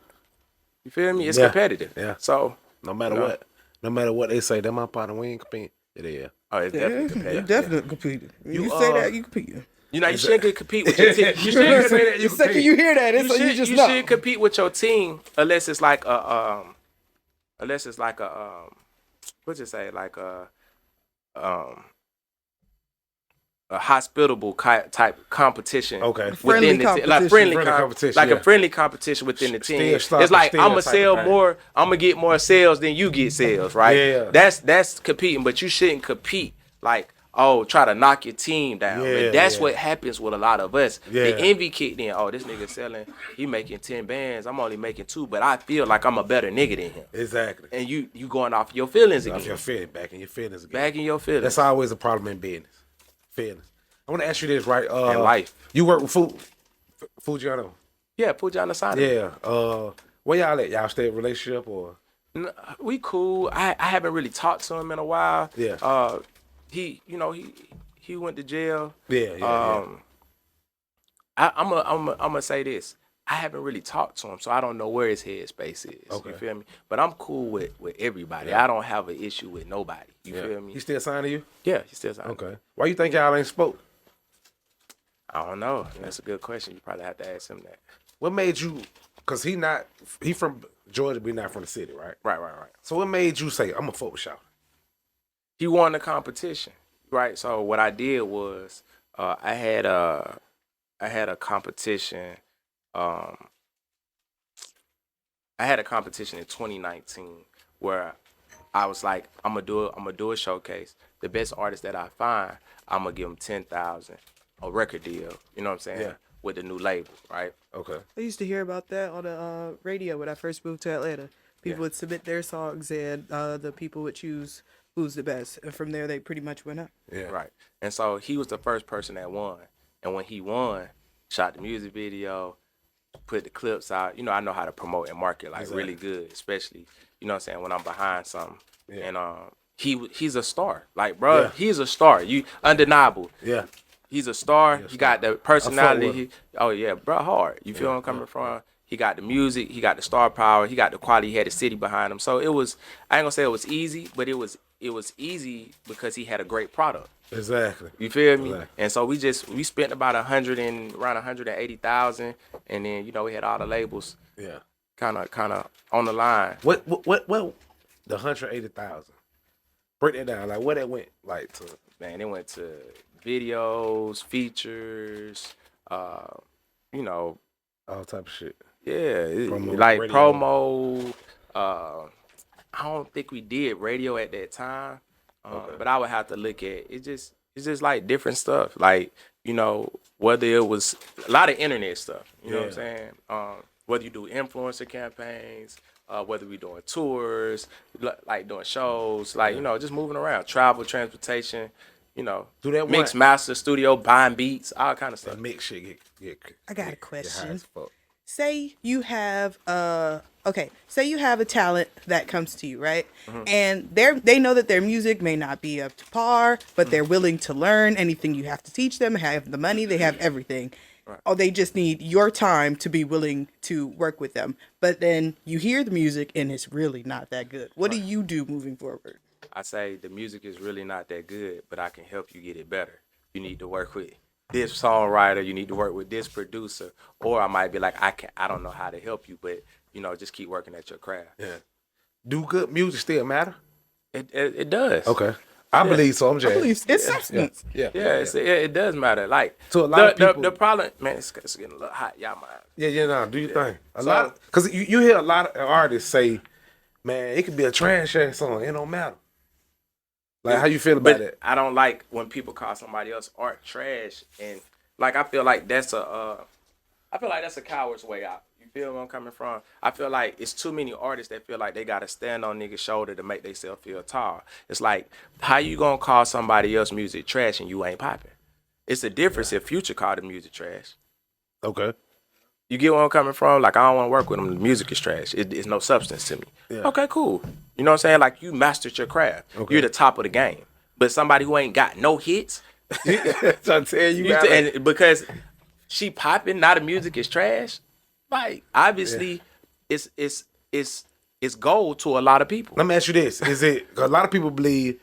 You feel me? It's competitive. Yeah. So no matter what they say, that my partner, we ain't competing. It is. oh, it's definitely competitive. You definitely compete. You say that, you compete. You know, you shouldn't compete with your team. You shouldn't say that. The second you hear that, it's like you just know. You should compete with your team unless it's like a what's it say, like a hospitable type competition. Okay. Within friendly competition. Like a friendly competition within the team. It's like I'm gonna sell more. I'm gonna get more sales than you get sales, right? Yeah. That's competing, but you shouldn't compete like, try to knock your team down. Yeah, That's what happens with a lot of us. Yeah. The envy kicked in. Oh, this nigga selling, he making 10 bands. I'm only making 2, but I feel like I'm a better nigga than him. Exactly. And you going off your feelings again. Off your feelings, back in your feelings again. Back in your feelings. That's always a problem in business. Feelings. I want to ask you this, right? In life. You work with Fujiano? Yeah, Fujiano Sonic. Yeah. Where y'all at? Y'all stay in a relationship or? We cool. I haven't really talked to him in a while. Yeah. He went to jail. Yeah. I'm gonna say this. I haven't really talked to him, so I don't know where his headspace is. Okay. You feel me? But I'm cool with everybody. I don't have an issue with nobody. You feel me? He still signed to you? Yeah, he still signed. Okay. Why you think y'all ain't spoke? I don't know. That's a good question. You probably have to ask him that. What made you? Cause he from Georgia, but he not from the city, right? Right. So what made you say I'm gonna fuck with y'all? He won the competition, right? So what I did was I had a competition. I had a competition in 2019 where I was like, I'm gonna do a showcase. The best artist that I find, I'm gonna give them 10,000, a record deal. You know what I'm saying? Yeah. With the new label, right? Okay. I used to hear about that on the radio when I first moved to Atlanta. People would submit their songs, and the people would choose who's the best, and from there they pretty much went up. Yeah. Right. And so he was the first person that won. And when he won, shot the music video, put the clips out. You know, I know how to promote and market like really good, especially, you know what I'm saying, when I'm behind something. Yeah. And he's a star. Like, bro, he's a star. You undeniable. Yeah. He's a star. He got the personality. with Oh yeah, bro, hard. You feel where I'm coming from? He got the music. He got the star power. He got the quality. He had the city behind him. So it was. I ain't gonna say it was easy, but it was easy because he had a great product. Exactly. You feel me? Exactly. And so we spent about around 180,000, and then we had all the labels Yeah. kind of on the line. What the 180,000? Break that down. Like what it went like to? Man, it went to videos, features, all type of shit. Promo, like radio. promo. I don't think we did radio at that time, but I would have to look at it. It's just like different stuff, like whether it was a lot of internet stuff. You know what I'm saying? Whether you do influencer campaigns, whether we doing tours, like doing shows, like just moving around, travel, transportation. Do that mix, one. master, studio, buying beats, all kind of stuff. That mix shit get I got a high question. as fuck. Say you have say you have a talent that comes to you, right? And they know that their music may not be up to par, but they're willing to learn anything you have to teach them, have the money, they have everything. Right. Oh, they just need your time to be willing to work with them. But then you hear the music and it's really not that good. What do you do moving forward? I say the music is really not that good, but I can help you get it better. You need to work with this songwriter, you need to work with this producer, or I might be like, I don't know how to help you, but just keep working at your craft. Yeah. Do good music still matter? It does. Okay. I believe so. I'm just. It's substance. Yeah. It does matter. Like To a lot of people- the problem, man, it's getting a little hot, y'all mind. Yeah. Do your thing. A lot, because you hear a lot of artists say, "Man, it could be a trash ass song. It don't matter." Like, how you feel about it? I don't like when people call somebody else art trash, and like I feel like that's a coward's way out. You feel where I'm coming from? I feel like it's too many artists that feel like they gotta stand on niggas' shoulder to make themselves feel tall. It's like, how you gonna call somebody else music trash and you ain't popping? It's a difference if Future called the music trash. Okay. You get where I'm coming from? Like, I don't want to work with them. The music is trash. It's no substance to me. Yeah. Okay, cool. You know what I'm saying? Like, you mastered your craft. Okay. You're the top of the game. But somebody who ain't got no hits, Trying to tell you, and because she popping, now the music is trash. Like, obviously, it's gold to a lot of people. Let me ask you this: Is it? 'Cause a lot of people believe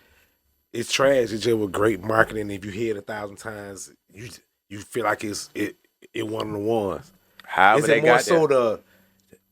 it's trash. It's just with great marketing. If you hear it 1,000 times, you feel like it's one of the ones. However, Is they it more got so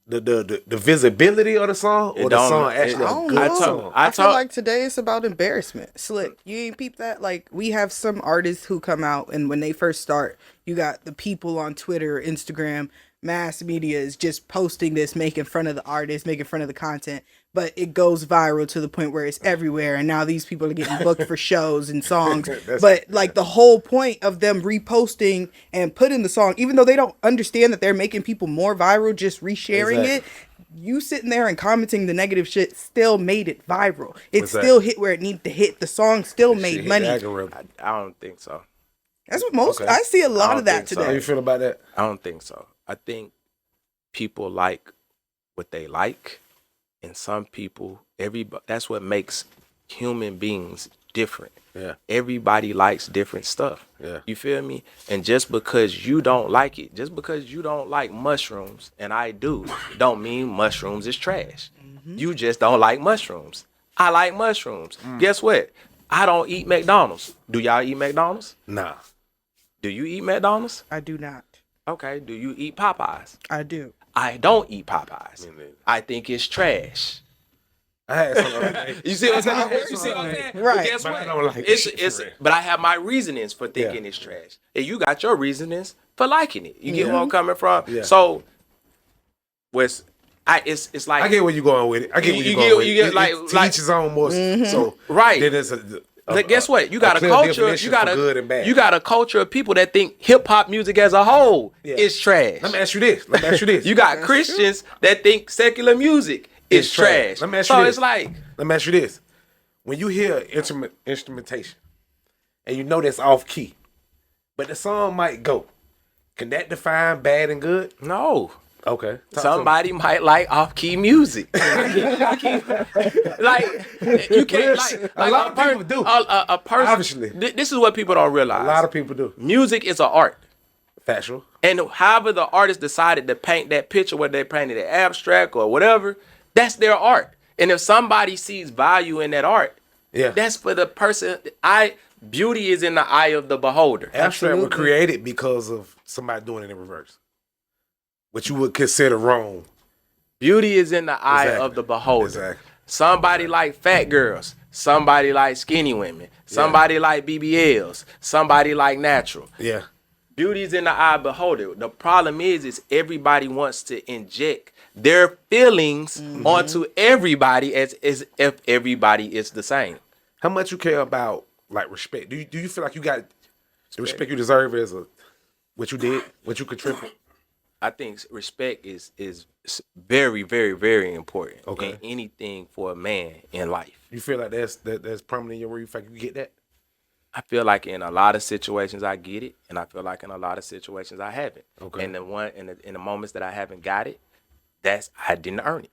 the visibility of the song, or the don't- song actually I a don't good know. song? I feel like today it's about embarrassment. Slick, you ain't peep that? Like, we have some artists who come out, and when they first start, you got the people on Twitter, Instagram, mass media is just posting this, making fun of the artist, making fun of the content, but it goes viral to the point where it's everywhere, and now these people are getting booked for shows and songs. But like, the whole point of them reposting and putting the song, even though they don't understand that they're making people more viral, just resharing it, you sitting there and commenting the negative shit still made it viral. It still hit where it needed to hit. The song still made money. I don't think so. That's what most, I see a lot of that think so. today. How you feel about that? I don't think so. I think people like what they like, and some people, everybody. That's what makes human beings different. Yeah. Everybody likes different stuff. Yeah. You feel me? And just because you don't like it, just because you don't like mushrooms, and I do, don't mean mushrooms is trash. You just don't like mushrooms. I like mushrooms. Guess what? I don't eat McDonald's. Do y'all eat McDonald's? Nah. Do you eat McDonald's? I do not. Okay. Do you eat Popeyes? I do. I don't eat Popeyes. Me neither. I think it's trash. I had some other day. You see what I'm saying? You see what I'm saying? Right. But guess But what? I don't like it. But I have my reasonings for thinking it's trash. And you got your reasonings for liking it. You get where I'm coming from? Yeah. So it's like I get where you going with it. I get where You you get- going with you it. get It- like- to like- each his own more. So Right. Then there's Like, guess what? You got a clear culture. definition You got for good and bad. you got a culture of people that think hip hop music as a whole is trash. Let me ask you this. You got Christians that think secular music is It's trash. trash. Let me ask you So this. it's like, Let me ask you this. When you hear instrumentation and you know that's off key, but the song might go, can that define bad and good? no. Okay. Somebody might like off-key music. Like you can't like A lot of people do. A person. Obviously. This is what people don't realize. A lot of people do. Music is an art. Factual. And however the artist decided to paint that picture, whether they painted it abstract or whatever, that's their art. And if somebody sees value in that art, Yeah. that's for the person. Beauty is in the eye of the beholder. Abstract were created because of somebody doing it in reverse. What you would consider wrong. Beauty is in the eye Exactly. of the beholder. Exactly. Somebody like fat girls. Somebody like skinny women. Somebody like BBLs. Somebody like natural. Yeah. Beauty's in the eye of the beholder. The problem is everybody wants to inject their feelings onto everybody as if everybody is the same. How much you care about like respect? Do you feel like you got the respect you deserve as what you did, what you contributed? I think respect is very, very, very important in Okay. anything for a man in life. You feel like that's prominent in your word? You feel like you get that? I feel like in a lot of situations I get it, and I feel like in a lot of situations I haven't. Okay. And in the moments that I haven't got it, I didn't earn it.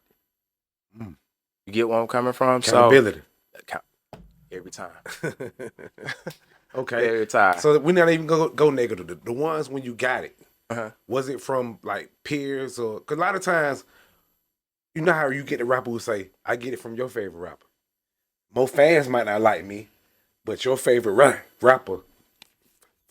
You get where I'm coming from? Accountability. So every time. Okay. Every time. So we're not even gonna go negative. The ones when you got it, was it from like peers or? Because a lot of times, you know how you get the rapper who say, "I get it from your favorite rapper." Most fans might not like me, but your favorite rapper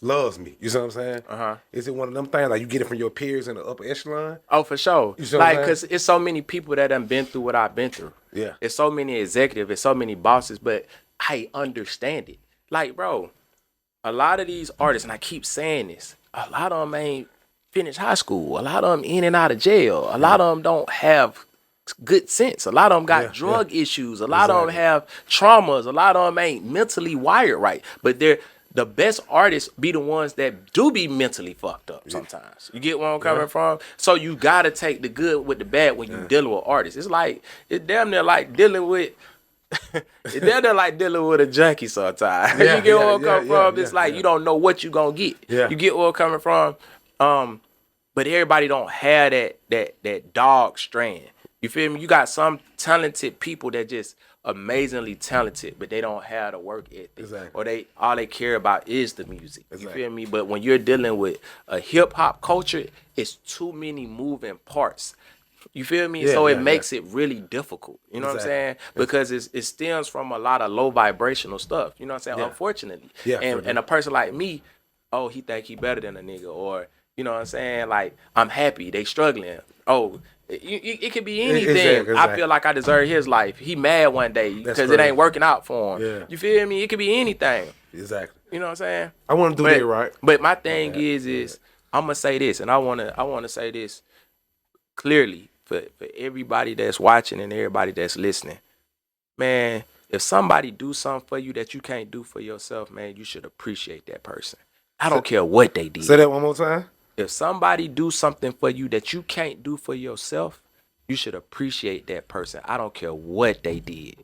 loves me. You see what I'm saying? Is it one of them things like you get it from your peers in the upper echelon? Oh, for sure. You see what I'm Like, saying? because it's so many people that done been through what I've been through. Yeah. It's so many executives, it's so many bosses, but I understand it. Like, bro, a lot of these artists, and I keep saying this, a lot of them ain't finished high school. A lot of them in and out of jail. A lot of them don't have good sense. A lot of them got drug issues. A lot of them have traumas. A lot of them ain't mentally wired right. But they're the best artists be the ones that do be mentally fucked up sometimes. You get where I'm coming from? So you gotta take the good with the bad when you dealing with artists. It's damn near like dealing with it's damn near like dealing with a junkie sometimes. You get where I'm coming from? It's like you don't know what you gonna get. Yeah. You get where I'm coming from? But everybody don't have that dog strand. You feel me? You got some talented people that just amazingly talented, but they don't have the work ethic. Exactly. Or all they care about is the music. You feel me? But when you're dealing with a hip hop culture, it's too many moving parts. You feel me? Yeah, So it yeah, makes it really difficult. You know what I'm saying? Because it stems from a lot of low vibrational stuff. You know what I'm saying? Yeah. Unfortunately. Yeah, And a person like me, oh, he think he better than a nigga. Or, you know what I'm saying? Like, I'm happy. They struggling. Oh, it could be anything. Exactly. I feel like I deserve his life. He mad one day because it ain't working out for him. Yeah. You feel me? It could be anything. Exactly. You know what I'm saying? I want to do that right. But my thing is I'm gonna say this, and I wanna say this clearly for everybody that's watching and everybody that's listening. Man, if somebody do something for you that you can't do for yourself, man, you should appreciate that person. I don't care what they did. Say that one more time. If somebody do something for you that you can't do for yourself, you should appreciate that person. I don't care what they did.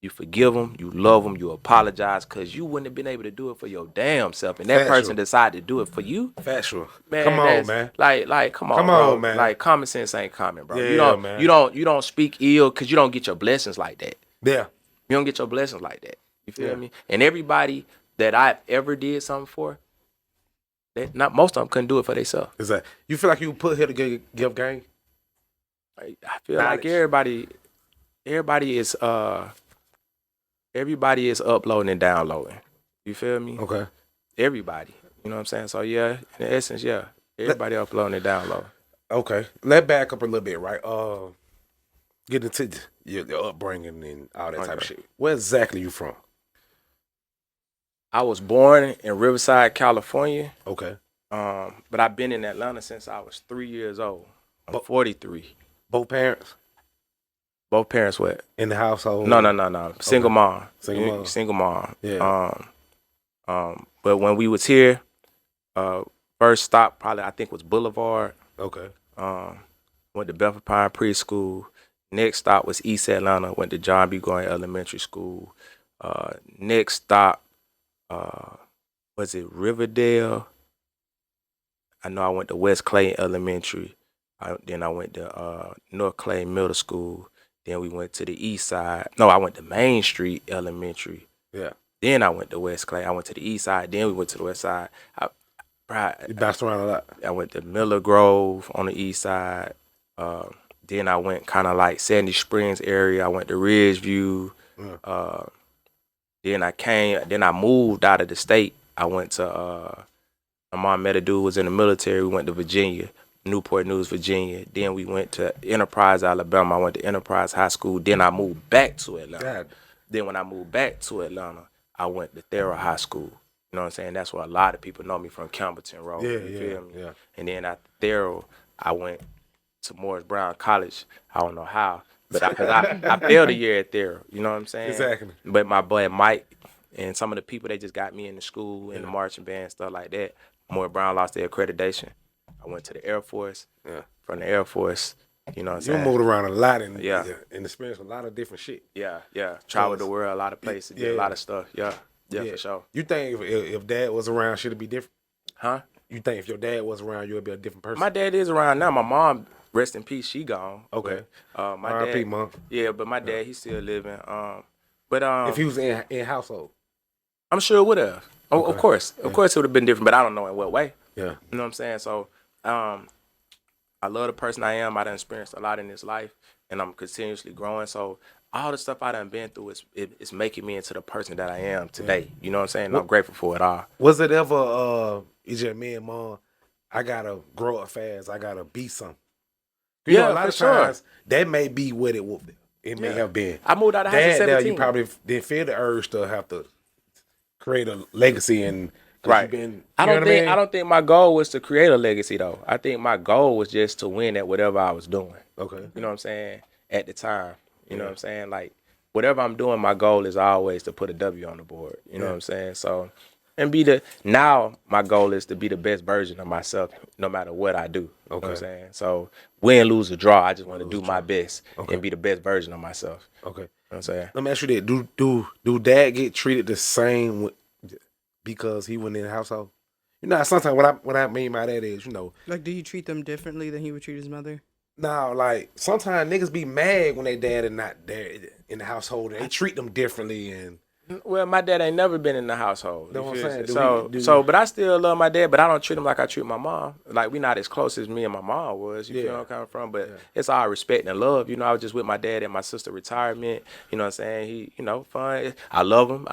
You forgive them, you love them, you apologize, because you wouldn't have been able to do it for your damn self. And that Factual. person decided to do it for you. Factual. Man, Come on, that's- man. Like, come on, Come bro. on, man. Like, common sense ain't common, bro. Yeah, man. You don't speak ill because you don't get your blessings like that. Yeah. You don't get your blessings like that. You feel me? And everybody that I've ever did something for, not most of them couldn't do it for themselves. Exactly. You feel like you put here to give game? I feel like everybody is uploading and downloading. You feel me? Okay. Everybody. You know what I'm saying? So yeah, in essence, yeah. Everybody uploading and downloading. Okay. Let's back up a little bit, right? Get into your upbringing and all that type of shit. Where exactly you from? I was born in Riverside, California. Okay. But I've been in Atlanta since I was 3 years old. I'm 43. Both parents? Both parents what? In the household? No. Single mom. Single mom. Yeah. But when we was here, first stop probably I think was Boulevard. Okay. Went to Bedford Pine Preschool. Next stop was East Atlanta. Went to John B. Goyen Elementary School. Next stop was it Riverdale? I know I went to West Clayton Elementary. Then I went to North Clayton Middle School. Then we went to the East Side. No, I went to Main Street Elementary. Yeah. Then I went to West Clayton. I went to the East Side. Then we went to the West Side. You bounced around a lot. I went to Miller Grove on the East Side. Then I went kind of like Sandy Springs area. I went to Ridgeview. Then I moved out of the state. I went to, my mom met a dude who was in the military. We went to Virginia, Newport News, Virginia. Then we went to Enterprise, Alabama. I went to Enterprise High School. Then I moved back to Atlanta. God. Then when I moved back to Atlanta, I went to Thera High School. You know what I'm saying? That's where a lot of people know me from, Campbellton Road. You feel me? Yeah. And then after Thera, I went to Morris Brown College. I don't know how, but I failed a year at Thera. You know what I'm saying? Exactly. But my boy Mike and some of the people, they just got me in the school, in the marching band, stuff like that. Morris Brown lost their accreditation. I went to the Air Force. Yeah. From the Air Force, you know what I'm saying? You moved around a lot and experienced a lot of different shit. Yeah. Traveled the world, a lot of places, did a lot of stuff. Yeah, for sure. You think if dad was around, should it be different? Huh? You think if your dad was around, you would be a different person? My dad is around now. My mom, rest in peace, she gone. Okay. But, my R.I.P. dad, Mom. Yeah, but my dad, he's still living. If he was in household, I'm sure it would have. Okay. Of course, it would have been different, but I don't know in what way. Yeah. You know what I'm saying? So, I love the person I am. I done experienced a lot in this life, and I'm continuously growing. So all the stuff I done been through is making me into the person that I am today. You know what I'm saying? And I'm grateful for it all. Was it ever, it's just me and Mom, I gotta grow up fast, I gotta be something? You know, a lot of times, that may be what it may have been. I moved out of the house at 17. You probably didn't feel the urge to have to create a legacy and right. I don't think my goal was to create a legacy though. I think my goal was just to win at whatever I was doing. Okay. You know what I'm saying? At the time. You know what I'm saying? Like whatever I'm doing, my goal is always to put a W on the board. You know what I'm saying? So now my goal is to be the best version of myself no matter what I do. You know what I'm saying? So win, lose, or draw, I just want to do my best and be the best version of myself. Okay. You know what I'm saying? Let me ask you that. Do dad get treated the same because he went in the household? You know, sometimes what I mean by that is, you know, like, do you treat them differently than he would treat his mother? No, like sometimes niggas be mad when they dad is not there in the household, and they treat them differently. And well, my dad ain't never been in the household. That's what I'm saying. But I still love my dad, but I don't treat him like I treat my mom. Like we not as close as me and my mom was. You feel where I'm coming from? But it's all respect and love. You know, I was just with my dad at my sister's retirement. You know what I'm saying? He, you know, fun. I love him.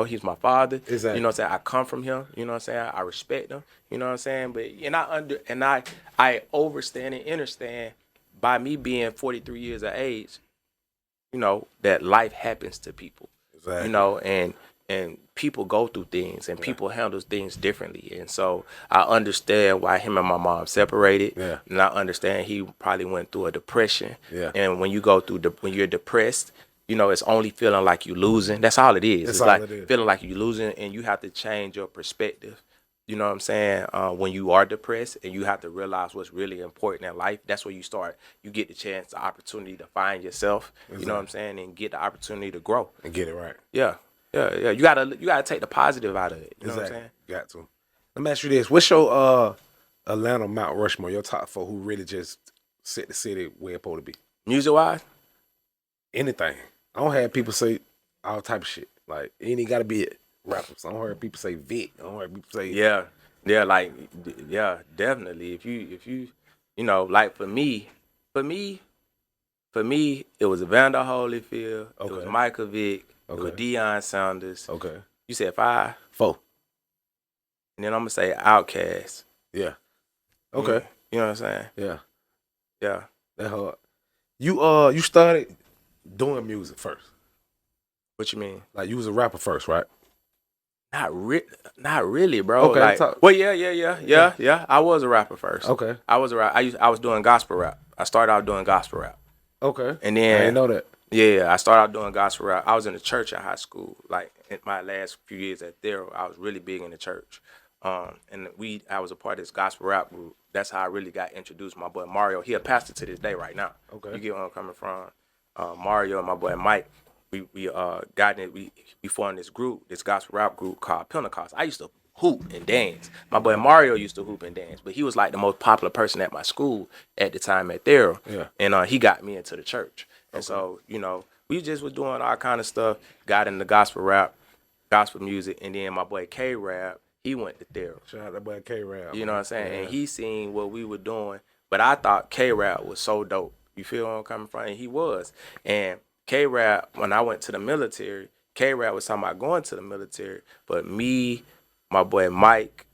He's my father. Exactly. You know what I'm saying? I come from him. You know what I'm saying? I respect him. You know what I'm saying? But I understand and understand by me being 43 years of age, you know, that life happens to people. Exactly. You know, and people go through things and people handle things differently. And so I understand why him and my mom separated. Yeah. And I understand he probably went through a depression. Yeah. And when you go through when you're depressed, you know, it's only feeling like you're losing. That's all it is. It's like feeling like you're losing, and you have to change your perspective. You know what I'm saying? When you are depressed and you have to realize what's really important in life, that's where you get the chance, the opportunity to find yourself, you know what I'm saying, and get the opportunity to grow. And get it right. Yeah. You gotta take the positive out of it. You know what I'm saying? Got to. Let me ask you this. What's your Atlanta Mount Rushmore, your top 4 who really just set the city where it's supposed to be? Music-wise? Anything. I don't have people say all type of shit. Like, it ain't gotta be a rapper. So I don't heard people say Vic. I don't heard people say like definitely. If you like for me, it was Evander Holyfield, it was Michael Vick, it was Deion Sanders. Okay. You said 5? 4. And then I'm gonna say Outkast. Yeah. Okay. You know what I'm saying? Yeah. Yeah. That hard. You started doing music first. What you mean? Like, you was a rapper first, right? Not really, bro. Okay. Like, well, yeah. I was a rapper first. Okay. I was a rap. I was doing gospel rap. I started out doing gospel rap. Okay. And then I didn't know that. Yeah, I started out doing gospel rap. I was in the church in high school. Like, in my last few years at Thero, I was really big in the church. And I was a part of this gospel rap group. That's how I really got introduced. My boy Mario, he a pastor to this day right now. Okay. You get where I'm coming from. Mario and my boy Mike, we formed this group, this gospel rap group called Pentecost. I used to hoop and dance. My boy Mario used to hoop and dance, but he was like the most popular person at my school at the time at Thero. Yeah. And he got me into the church. And so, we just was doing all kind of stuff, got into gospel rap, gospel music, and then my boy K-Rap, he went to Thero. Shout out that boy K-Rap. You know what I'm saying? Yeah. And he seen what we were doing, but I thought K-Rap was so dope. You feel where I'm coming from? And he was. And K-Rap, when I went to the military, K-Rap was talking about going to the military, but me, my boy Mike,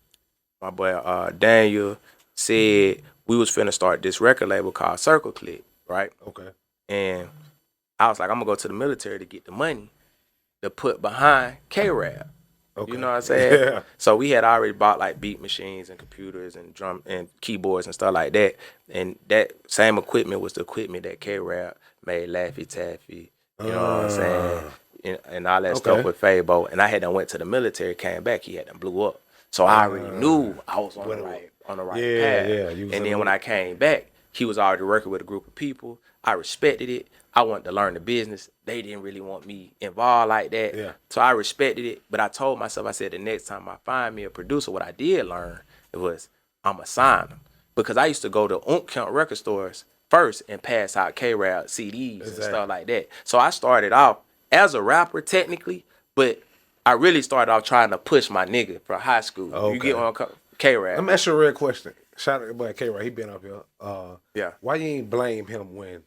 my boy Daniel said we was finna start this record label called Circle Click, right? Okay. And I was like, I'm gonna go to the military to get the money to put behind K-Rap. Okay. You know what I'm saying? Yeah. So we had already bought like beat machines and computers and drum and keyboards and stuff like that. And that same equipment was the equipment that K-Rap made Laffy Taffy. You know what I'm saying? And all that stuff with Fabo. And I had done went to the military, came back, he had done blew up. So I already knew I was on the right path. Yeah. And then when I came back, he was already working with a group of people. I respected it. I wanted to learn the business. They didn't really want me involved like that. Yeah. So I respected it. But I told myself, I said, the next time I find me a producer, what I did learn was I'm going to sign them. Because I used to go to Count record stores first and pass out K-Rap CDs and stuff like that. So I started off as a rapper technically, but I really started off trying to push my nigga from high school. Okay. You get on K-Rap. Let me ask you a real question. Shout out to boy K-Rap. He been up here. Yeah. Why you ain't blame him when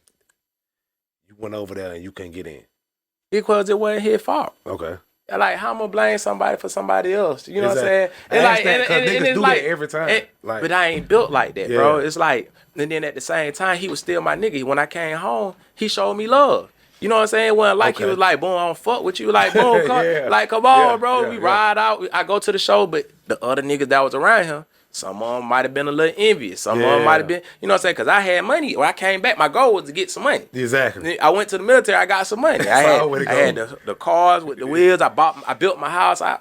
you went over there and you couldn't get in? Because it wasn't his fault. Okay. Like, how I'm gonna blame somebody for somebody else? You know what I'm saying? And like, niggas do that every time. But I ain't built like that, bro. It's like, and then at the same time, he was still my nigga. When I came home, he showed me love. You know what I'm saying? When he was like, boom, I don't fuck with you. Like, boom, come on, bro. We ride out. I go to the show, but the other niggas that was around him, some of them might have been a little envious. Some of them might have been, you know what I'm saying? Because I had money. When I came back, my goal was to get some money. Exactly. I went to the military. I got some money. I had the cars with the wheels. I built my house. I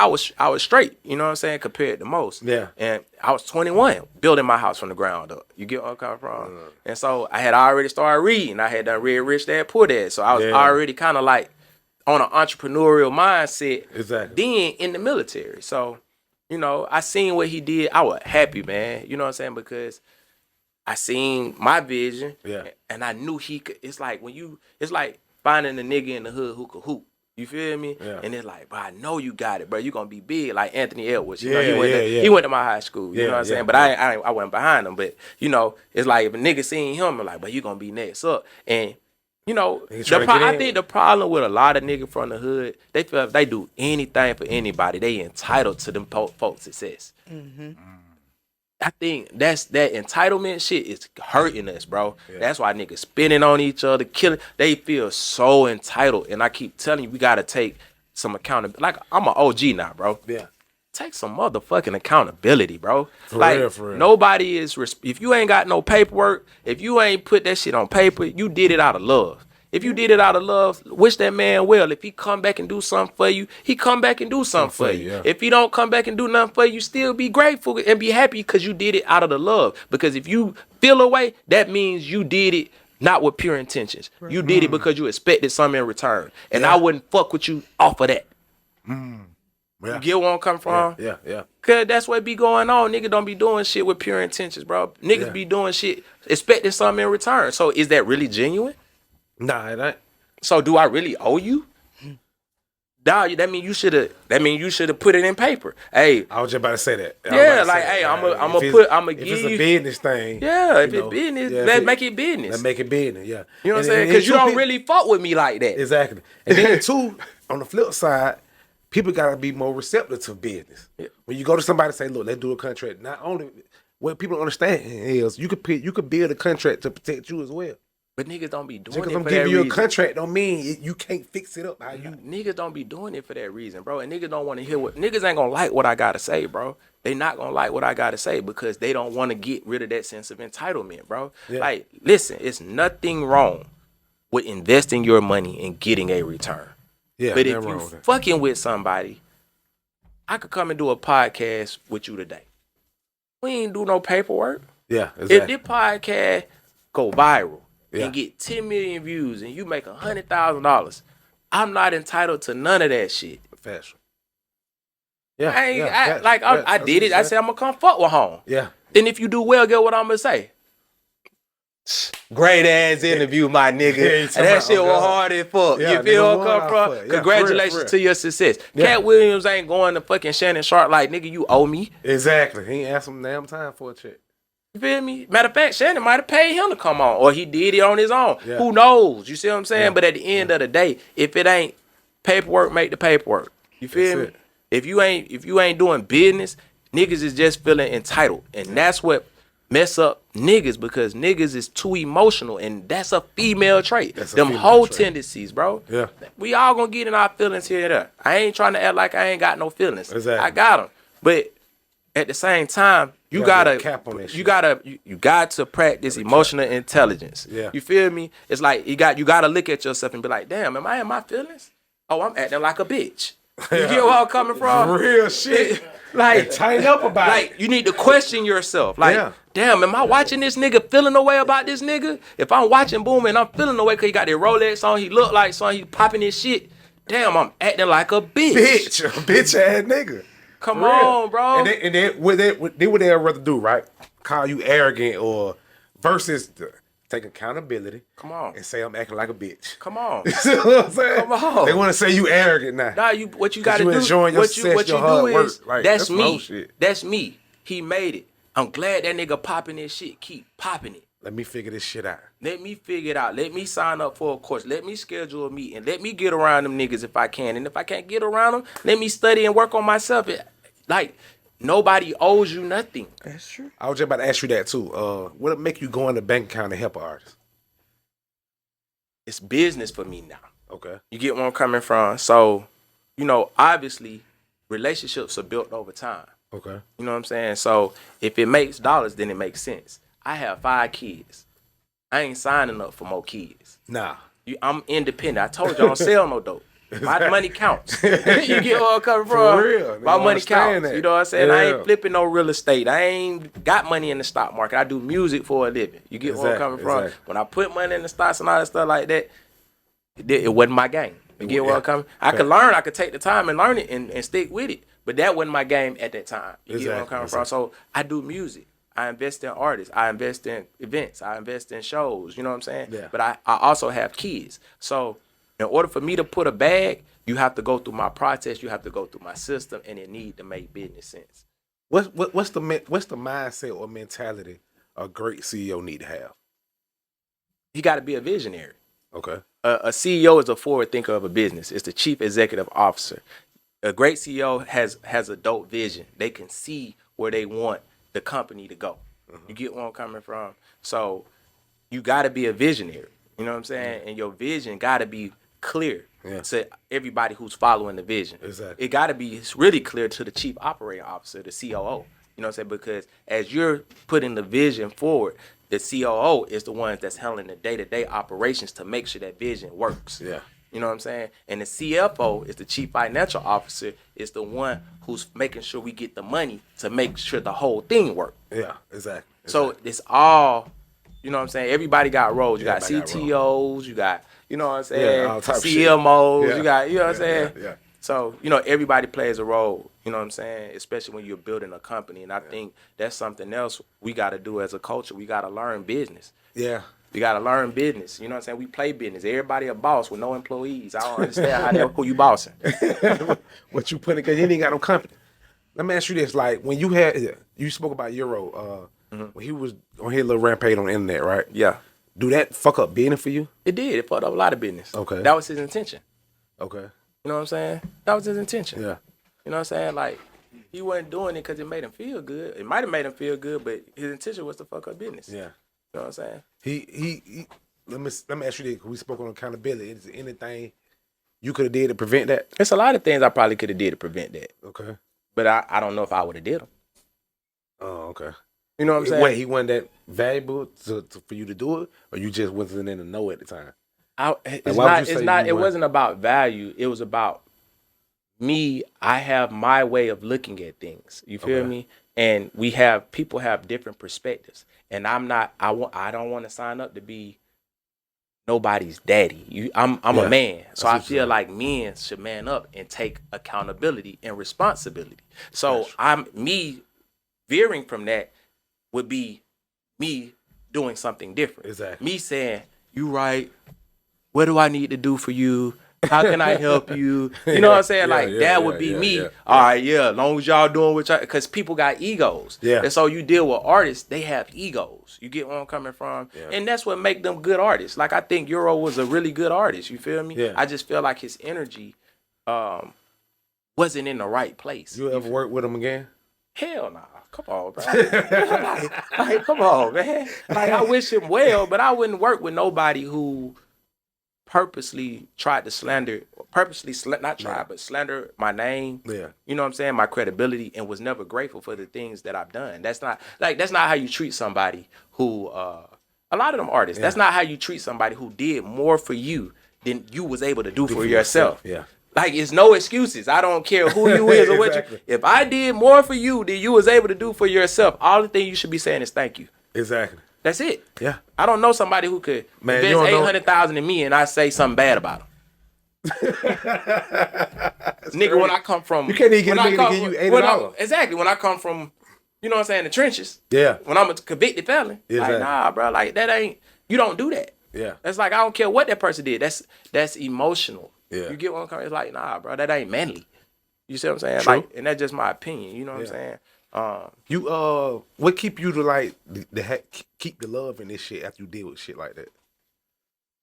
was straight. You know what I'm saying? Compared to most. Yeah. And I was 21 building my house from the ground up. You get where I'm coming from? And so I had already started reading. I had done read Rich Dad Poor Dad. So I was already kind of like on an entrepreneurial mindset. Exactly. Then in the military. So, you know, I seen what he did. I was happy, man. You know what I'm saying? Because I seen my vision. Yeah. And I knew he could. It's like finding a nigga in the hood who could hoop. You feel me? Yeah. And it's like, bro, I know you got it, bro. You gonna be big like Anthony Edwards. You know, he went to my high school. You know what I'm saying? But I wasn't behind him. But you know, it's like if a nigga seen him, I'm like, but you gonna be next up. And you know, I think the problem with a lot of niggas from the hood, they feel if they do anything for anybody, they entitled to them folks' success. Mm-hmm. I think that entitlement shit is hurting us, bro. Yeah. That's why niggas spinning on each other, killing. They feel so entitled, and I keep telling you, we gotta take some accountability. Like, I'm an OG now, bro. Yeah. Take some motherfucking accountability, bro. For real. Nobody is, if you ain't got no paperwork, if you ain't put that shit on paper, you did it out of love. If you did it out of love, wish that man well. If he come back and do something for you, he come back and do something for you. Yeah. If he don't come back and do nothing for you, still be grateful and be happy because you did it out of the love. Because if you feel away, that means you did it not with pure intentions. Right. You did it because you expected something in return. And I wouldn't fuck with you off of that. Yeah. You get where I'm coming from? Yeah. Cause that's what be going on. Niggas don't be doing shit with pure intentions, bro. Niggas be doing shit expecting something in return. So is that really genuine? Nah, it ain't. So do I really owe you? Dog, that mean you should have put it in paper. Hey, I was just about to say that. yeah, like, hey, I'ma give if it's a business thing. Yeah, if it's business, let's make it business. Let's make it business, yeah. You know what I'm saying? Because you don't really fuck with me like that. Exactly. And then too, on the flip side, people gotta be more receptive to business. Yeah. When you go to somebody and say, look, let's do a contract. Not only what people don't understand is you could build a contract to protect you as well. But niggas don't be doing just it for that reason. because I'm giving you a contract don't mean you can't fix it up how you. Niggas don't be doing it for that reason, bro. And niggas don't want to hear niggas ain't gonna like what I gotta say, bro. They not gonna like what I gotta say because they don't want to get rid of that sense of entitlement, bro. Yeah. Like, listen, it's nothing wrong with investing your money and getting a return. Yeah, but if you fucking with somebody, I could come and do a podcast with you today. We ain't do no paperwork. Yeah, exactly. If this podcast go viral, and get 10 million views and you make $100,000, I'm not entitled to none of that shit. Fashion. Yeah. I did it. I said I'm gonna come fuck with home. Yeah. Then if you do well, get what I'm gonna say. Great ass interview, my nigga. Yeah, and that shit was hard as fuck. You feel where I come from? Yeah, congratulations to your success. Yeah. Cat Williams ain't going to fucking Shannon Sharp like, nigga, you owe me. Exactly. He ain't asked him damn time for a check. You feel me? Matter of fact, Shannon might have paid him to come on, or he did it on his own. Yeah. Who knows? You see what I'm saying? Yeah. But at the end of the day, if it ain't paperwork, make the paperwork. You feel me? If you ain't doing business, niggas is just feeling entitled, and that's what mess up niggas because niggas is too emotional, and that's a female trait. Them whole tendencies, bro. Yeah. We all gonna get in our feelings here and there. I ain't trying to act like I ain't got no feelings. Exactly. I got them, but at the same time, you got to practice emotional intelligence. Yeah. You feel me? It's like you got to look at yourself and be like, damn, am I in my feelings? Oh, I'm acting like a bitch. You get where I'm coming from? Real shit. Like, tighten up about it. Like, you need to question yourself. Like, damn, am I watching this nigga feeling the way about this nigga? If I'm watching Boomman and I'm feeling the way because he got that Rolex on, he look like something, he popping his shit. Damn, I'm acting like a bitch. Bitch ass nigga. Come on, bro. And then what they rather do, right? Call you arrogant or versus take accountability. Come on. And say I'm acting like a bitch. Come on. You see what I'm saying? Come on. They want to say you arrogant now. Nah, what you got to do. Enjoying your success, what you do is, like, that's me. Shit. That's me. He made it. I'm glad that nigga popping this shit. Keep popping it. Let me figure this shit out. Let me figure it out. Let me sign up for a course. Let me schedule a meeting. Let me get around them niggas if I can. And if I can't get around them, let me study and work on myself. Like, nobody owes you nothing. That's true. I was just about to ask you that too. What would make you go in the bank account and help an artist? It's business for me now. Okay. You get where I'm coming from? So, obviously, relationships are built over time. Okay. You know what I'm saying? So, if it makes dollars, then it makes sense. I have 5 kids. I ain't signing up for more kids. Nah. I'm independent. I told you I don't sell no dope. My money counts. You get where I'm coming from? For real. My money counts. That. You know what I'm saying? Yeah. I ain't flipping no real estate. I ain't got money in the stock market. I do music for a living. You get where I'm coming from? Exactly. When I put money in the stocks and all that stuff like that, it wasn't my game. You get where I'm coming? I could learn. I could take the time and learn it and stick with it. But that wasn't my game at that time. You get where I'm coming from? So I do music. I invest in artists. I invest in events. I invest in shows. You know what I'm saying? Yeah. But I also have kids. So in order for me to put a bag, you have to go through my process. You have to go through my system, and it need to make business sense. What's the mindset or mentality a great CEO need to have? You got to be a visionary. Okay. A CEO is a forward thinker of a business. It's the chief executive officer. A great CEO has a dope vision. They can see where they want the company to go. Mm-hmm. You get where I'm coming from? So you got to be a visionary. You know what I'm saying? Mm-hmm. And your vision got to be clear to everybody who's following the vision. Exactly. It got to be really clear to the chief operating officer, the COO. You know what I'm saying? Because as you're putting the vision forward, the COO is the one that's handling the day-to-day operations to make sure that vision works. Yeah. You know what I'm saying? And the CFO is the chief financial officer, is the one who's making sure we get the money to make sure the whole thing works. Yeah, exactly. So it's all, you know what I'm saying? Everybody got roles. You got CTOs, you got, you know what I'm saying? All type CMOs, shit. you got, you know what I'm saying? Yeah. So, everybody plays a role, you know what I'm saying? Especially when you're building a company. And I think that's something else we got to do as a culture. We got to learn business. Yeah. You gotta learn business. You know what I'm saying? We play business. Everybody a boss with no employees. I don't understand who you bossing. What you putting? Because you ain't got no company. Let me ask you this: like when you spoke about Euro, when he was on his little rampage on the internet, right? Yeah. Do that fuck up business for you? It did. It fucked up a lot of business. Okay. That was his intention. Okay. You know what I'm saying? That was his intention. Yeah. You know what I'm saying? Like, he wasn't doing it because it made him feel good. It might have made him feel good, but his intention was to fuck up business. Yeah. You know what I'm saying? He let me ask you this, 'cause we spoke on accountability. Is there anything you could have did to prevent that? There's a lot of things I probably could have did to prevent that. Okay. But I don't know if I would have did them. Oh, okay. You know what I'm saying? Wait, he wasn't that valuable for you to do it, or you just wasn't in the know at the time? It wasn't about value. It was about me. I have my way of looking at things. You feel me? And people have different perspectives. And I don't want to sign up to be nobody's daddy. I'm a man. So I feel like men should man up and take accountability and responsibility. So me veering from that would be me doing something different. Exactly. Me saying, "You right. What do I need to do for you? How can I help you?" You know what I'm saying? That would be me. All right, as long as y'all doing what y'all, because people got egos. Yeah. And so you deal with artists, they have egos. You get where I'm coming from? Yeah. And that's what make them good artists. Like, I think Euro was a really good artist. You feel me? Yeah. I just feel like his energy wasn't in the right place. You ever work with him again? Hell nah. Come on, bro. like, come on, man. Like, I wish him well, but I wouldn't work with nobody who purposely tried to slander my name. Yeah. You know what I'm saying? My credibility, and was never grateful for the things that I've done. That's not how you treat somebody who a lot of them artists, that's not how you treat somebody who did more for you than you was able to do for yourself. Yeah. Like, it's no excuses. I don't care who you is or what you. If I did more for you than you was able to do for yourself, all the thing you should be saying is thank you. Exactly. That's it. Yeah. I don't know somebody who could invest $800,000 in me and I say something bad about him. Nigga, when I come from, you can't even get a nigga to give you $80. Exactly. When I come from, you know what I'm saying, the trenches. Yeah. When I'm a convicted felon, like, nah, bro, like, that ain't. You don't do that. Yeah. That's like, I don't care what that person did. That's emotional. Yeah. You get what I'm coming? It's like, nah, bro, that ain't manly. You see what I'm saying? True. Like, and that's just my opinion. You know what I'm saying? What keep you to like keep the love in this shit after you deal with shit like that?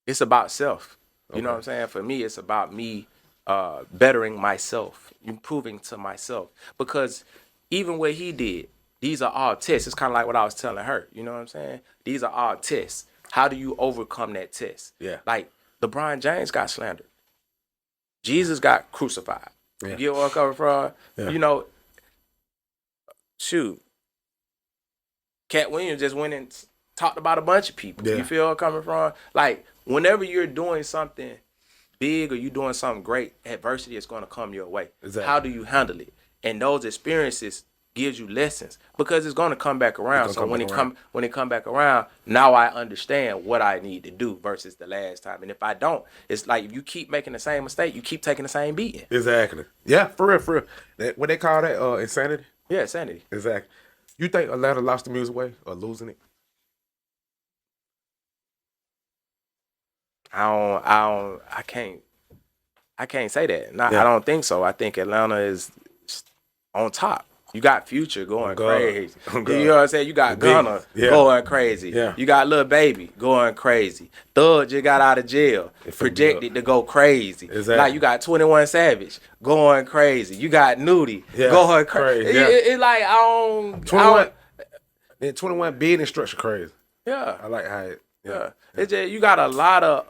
It's about self. You know what I'm saying? For me, it's about me bettering myself, improving to myself. Because even what he did, these are all tests. It's kind of like what I was telling her. You know what I'm saying? These are all tests. How do you overcome that test? Yeah. Like, LeBron James got slandered. Jesus got crucified. Yeah. You get where I'm coming from? Yeah. You know, shoot. Cat Williams just went and talked about a bunch of people. Yeah. You feel where I'm coming from? Like, whenever you're doing something big or you're doing something great, adversity is going to come your way. Exactly. How do you handle it? And those experiences gives you lessons because it's going to come back around. So when it come back around, now I understand what I need to do versus the last time. And if I don't, it's like if you keep making the same mistake, you keep taking the same beating. Exactly. Yeah, for real. What they call that? Insanity. Yeah, insanity. Exactly. You think Atlanta lost the music way or losing it? I can't say that. I don't think so. I think Atlanta is on top. You got Future going crazy. You know what I'm saying? You got Gunna going crazy. Yeah. You got Lil Baby going crazy. Thug just got out of jail, projected to go crazy. Exactly. Like, you got 21 Savage going crazy. You got Nudie going crazy. Yeah. It's like, I don't. 21 business structure crazy. Yeah. I like how it. Yeah. It's just, you got a lot of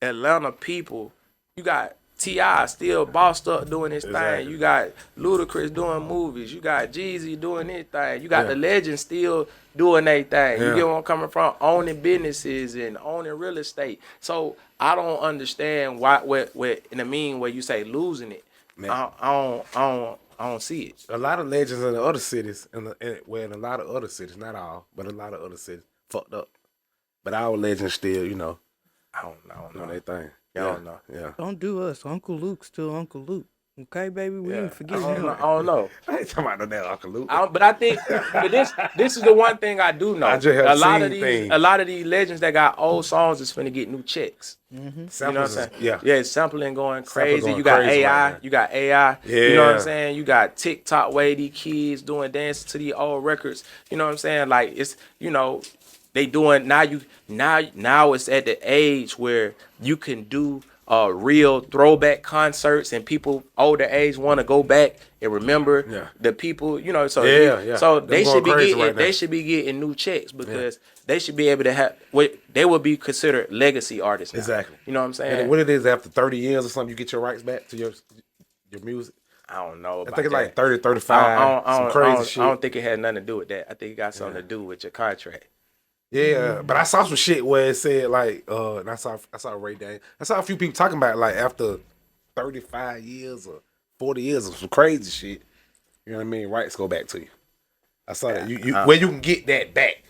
Atlanta people. You got T.I. still bossed up doing his thing. You got Ludacris doing movies. You got Jeezy doing his thing. You got the legends still doing their thing. You get where I'm coming from? Owning businesses and owning real estate. So I don't understand why what in the mean where you say losing it. Man. I don't see it. A lot of legends in the other cities, in a lot of other cities, not all, but a lot of other cities fucked up. But our legends still, I don't know their thing. I don't know. Yeah. Don't do us. Uncle Luke's still Uncle Luke. Okay, baby, we ain't I forgetting don't know. that. I don't know. I ain't talking about no damn Uncle Luke. But I think, but this is the one thing I do know. I just have a lot seen of things. a lot of these legends that got old songs is finna get new checks. You know what I'm saying? Yeah, sampling going crazy. going You got crazy AI. right now. You got AI. Yeah. You know what I'm saying? You got TikTok way these kids doing dances to these old records. You know what I'm saying? Like it's they doing now it's at the age where you can do real throwback concerts and people older age want to go back and remember the people, so so Them they going should be crazy getting right now. they should be getting new checks because they should be able to have what they would be considered legacy artists now. Exactly. You know what I'm saying? And what it is after 30 years or something, you get your rights back to your music. I don't know. I think it's that. like 30, 35, some crazy shit. I don't think it had nothing to do with that. I think it got something to do with your contract. Yeah, but I saw some shit where it said like, and I saw Ray Daniels. I saw a few people talking about like after 35 years or 40 years of some crazy shit. You know what I mean? Rights go back to you. I saw that. You where you can get that back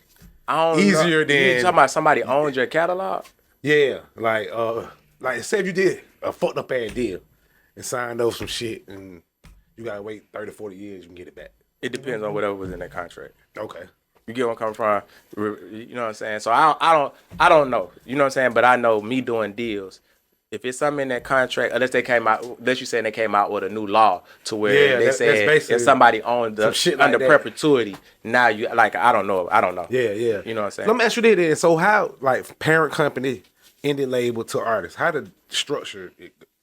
I don't easier know. than You talking about somebody owned your catalog? yeah, like say if you did a fucked up ass deal and signed over some shit and you gotta wait 30, 40 years, you can get it back. It depends on whatever was in that contract. Okay. You get where I'm coming from? You know what I'm saying? So I don't know. You know what I'm saying? But I know me doing deals. If it's something in that contract, unless you saying they came out with a new law to where they said if somebody owned the shit like under that. perpetuity, now you like I don't know. Yeah. You know what I'm saying? Let me ask you this then. So how like parent company, indie label to artists, how the structure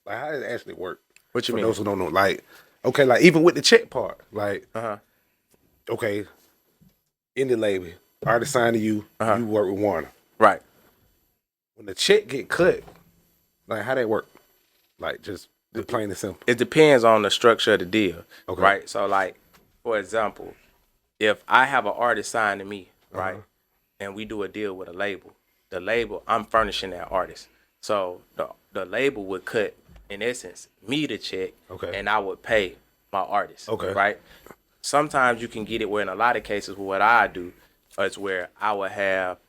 like how does it actually work? What you For mean? those who don't know, like okay, like even with the check part, like okay, indie label, artist signed to you, you work with Warner. Right. When the check get cut, like how that work? Like just plain and simple. It depends on the structure of the deal. Okay. Right. So like, for example, if I have an artist signed to me, right, and we do a deal with a label, the label I'm furnishing that artist. So the label would cut, in essence, me the check, and I would pay my artist. Okay. Right. Sometimes you can get it where in a lot of cases what I do is where I would have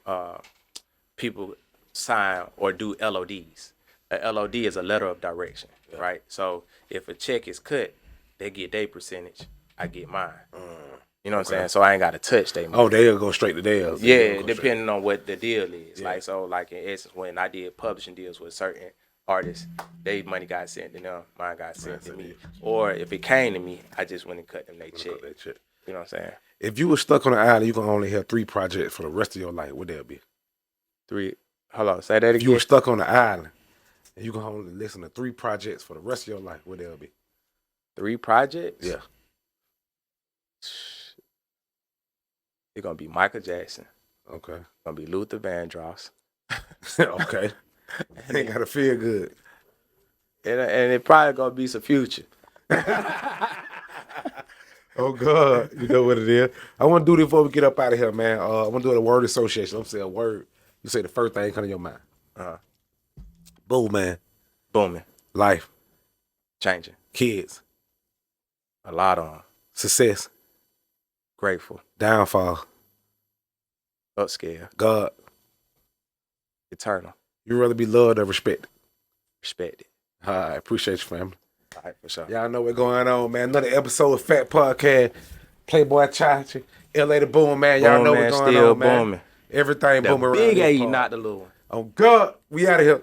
people sign or do LODs. A LOD is a letter of direction, right? So if a check is cut, they get their percentage, I get mine. You know what I'm saying? So I ain't got to touch they money. Oh, they'll go straight to theirs. Yeah, depending on what the deal is. Like so, like in essence, when I did publishing deals with certain artists, they money got sent to them, mine got sent to me. Or if it came to me, I just went and cut them they check. You know what I'm saying? If you were stuck on an island, you can only have 3 projects for the rest of your life. What that be? 3. Hold on, say that again. If you were stuck on the island and you can only listen to 3 projects for the rest of your life, what they'll be? 3 projects? Yeah. It's gonna be Michael Jackson. Okay. It's gonna be Luther Vandross. Okay. Ain't gotta feel good. And it probably gonna be some Future. Oh God, you know what it is. I want to do this before we get up out of here, man. I want to do a word association. I'm saying a word. You say the first thing come to your mind. Boomman. Booming. Life. Changing. Kids. A lot on. Success. Grateful. Downfall. Upscale. God. Eternal. You'd rather be loved or respected. Respected. All right, appreciate you, family. All right, for sure. Y'all know what's going on, man. Another episode of Fat Podcast. Playboy Chachi. LA the Boom, man. Y'all know what's going still on, man. booming. Everything The booming around big this A, part. not the little one. Oh God, we out of here.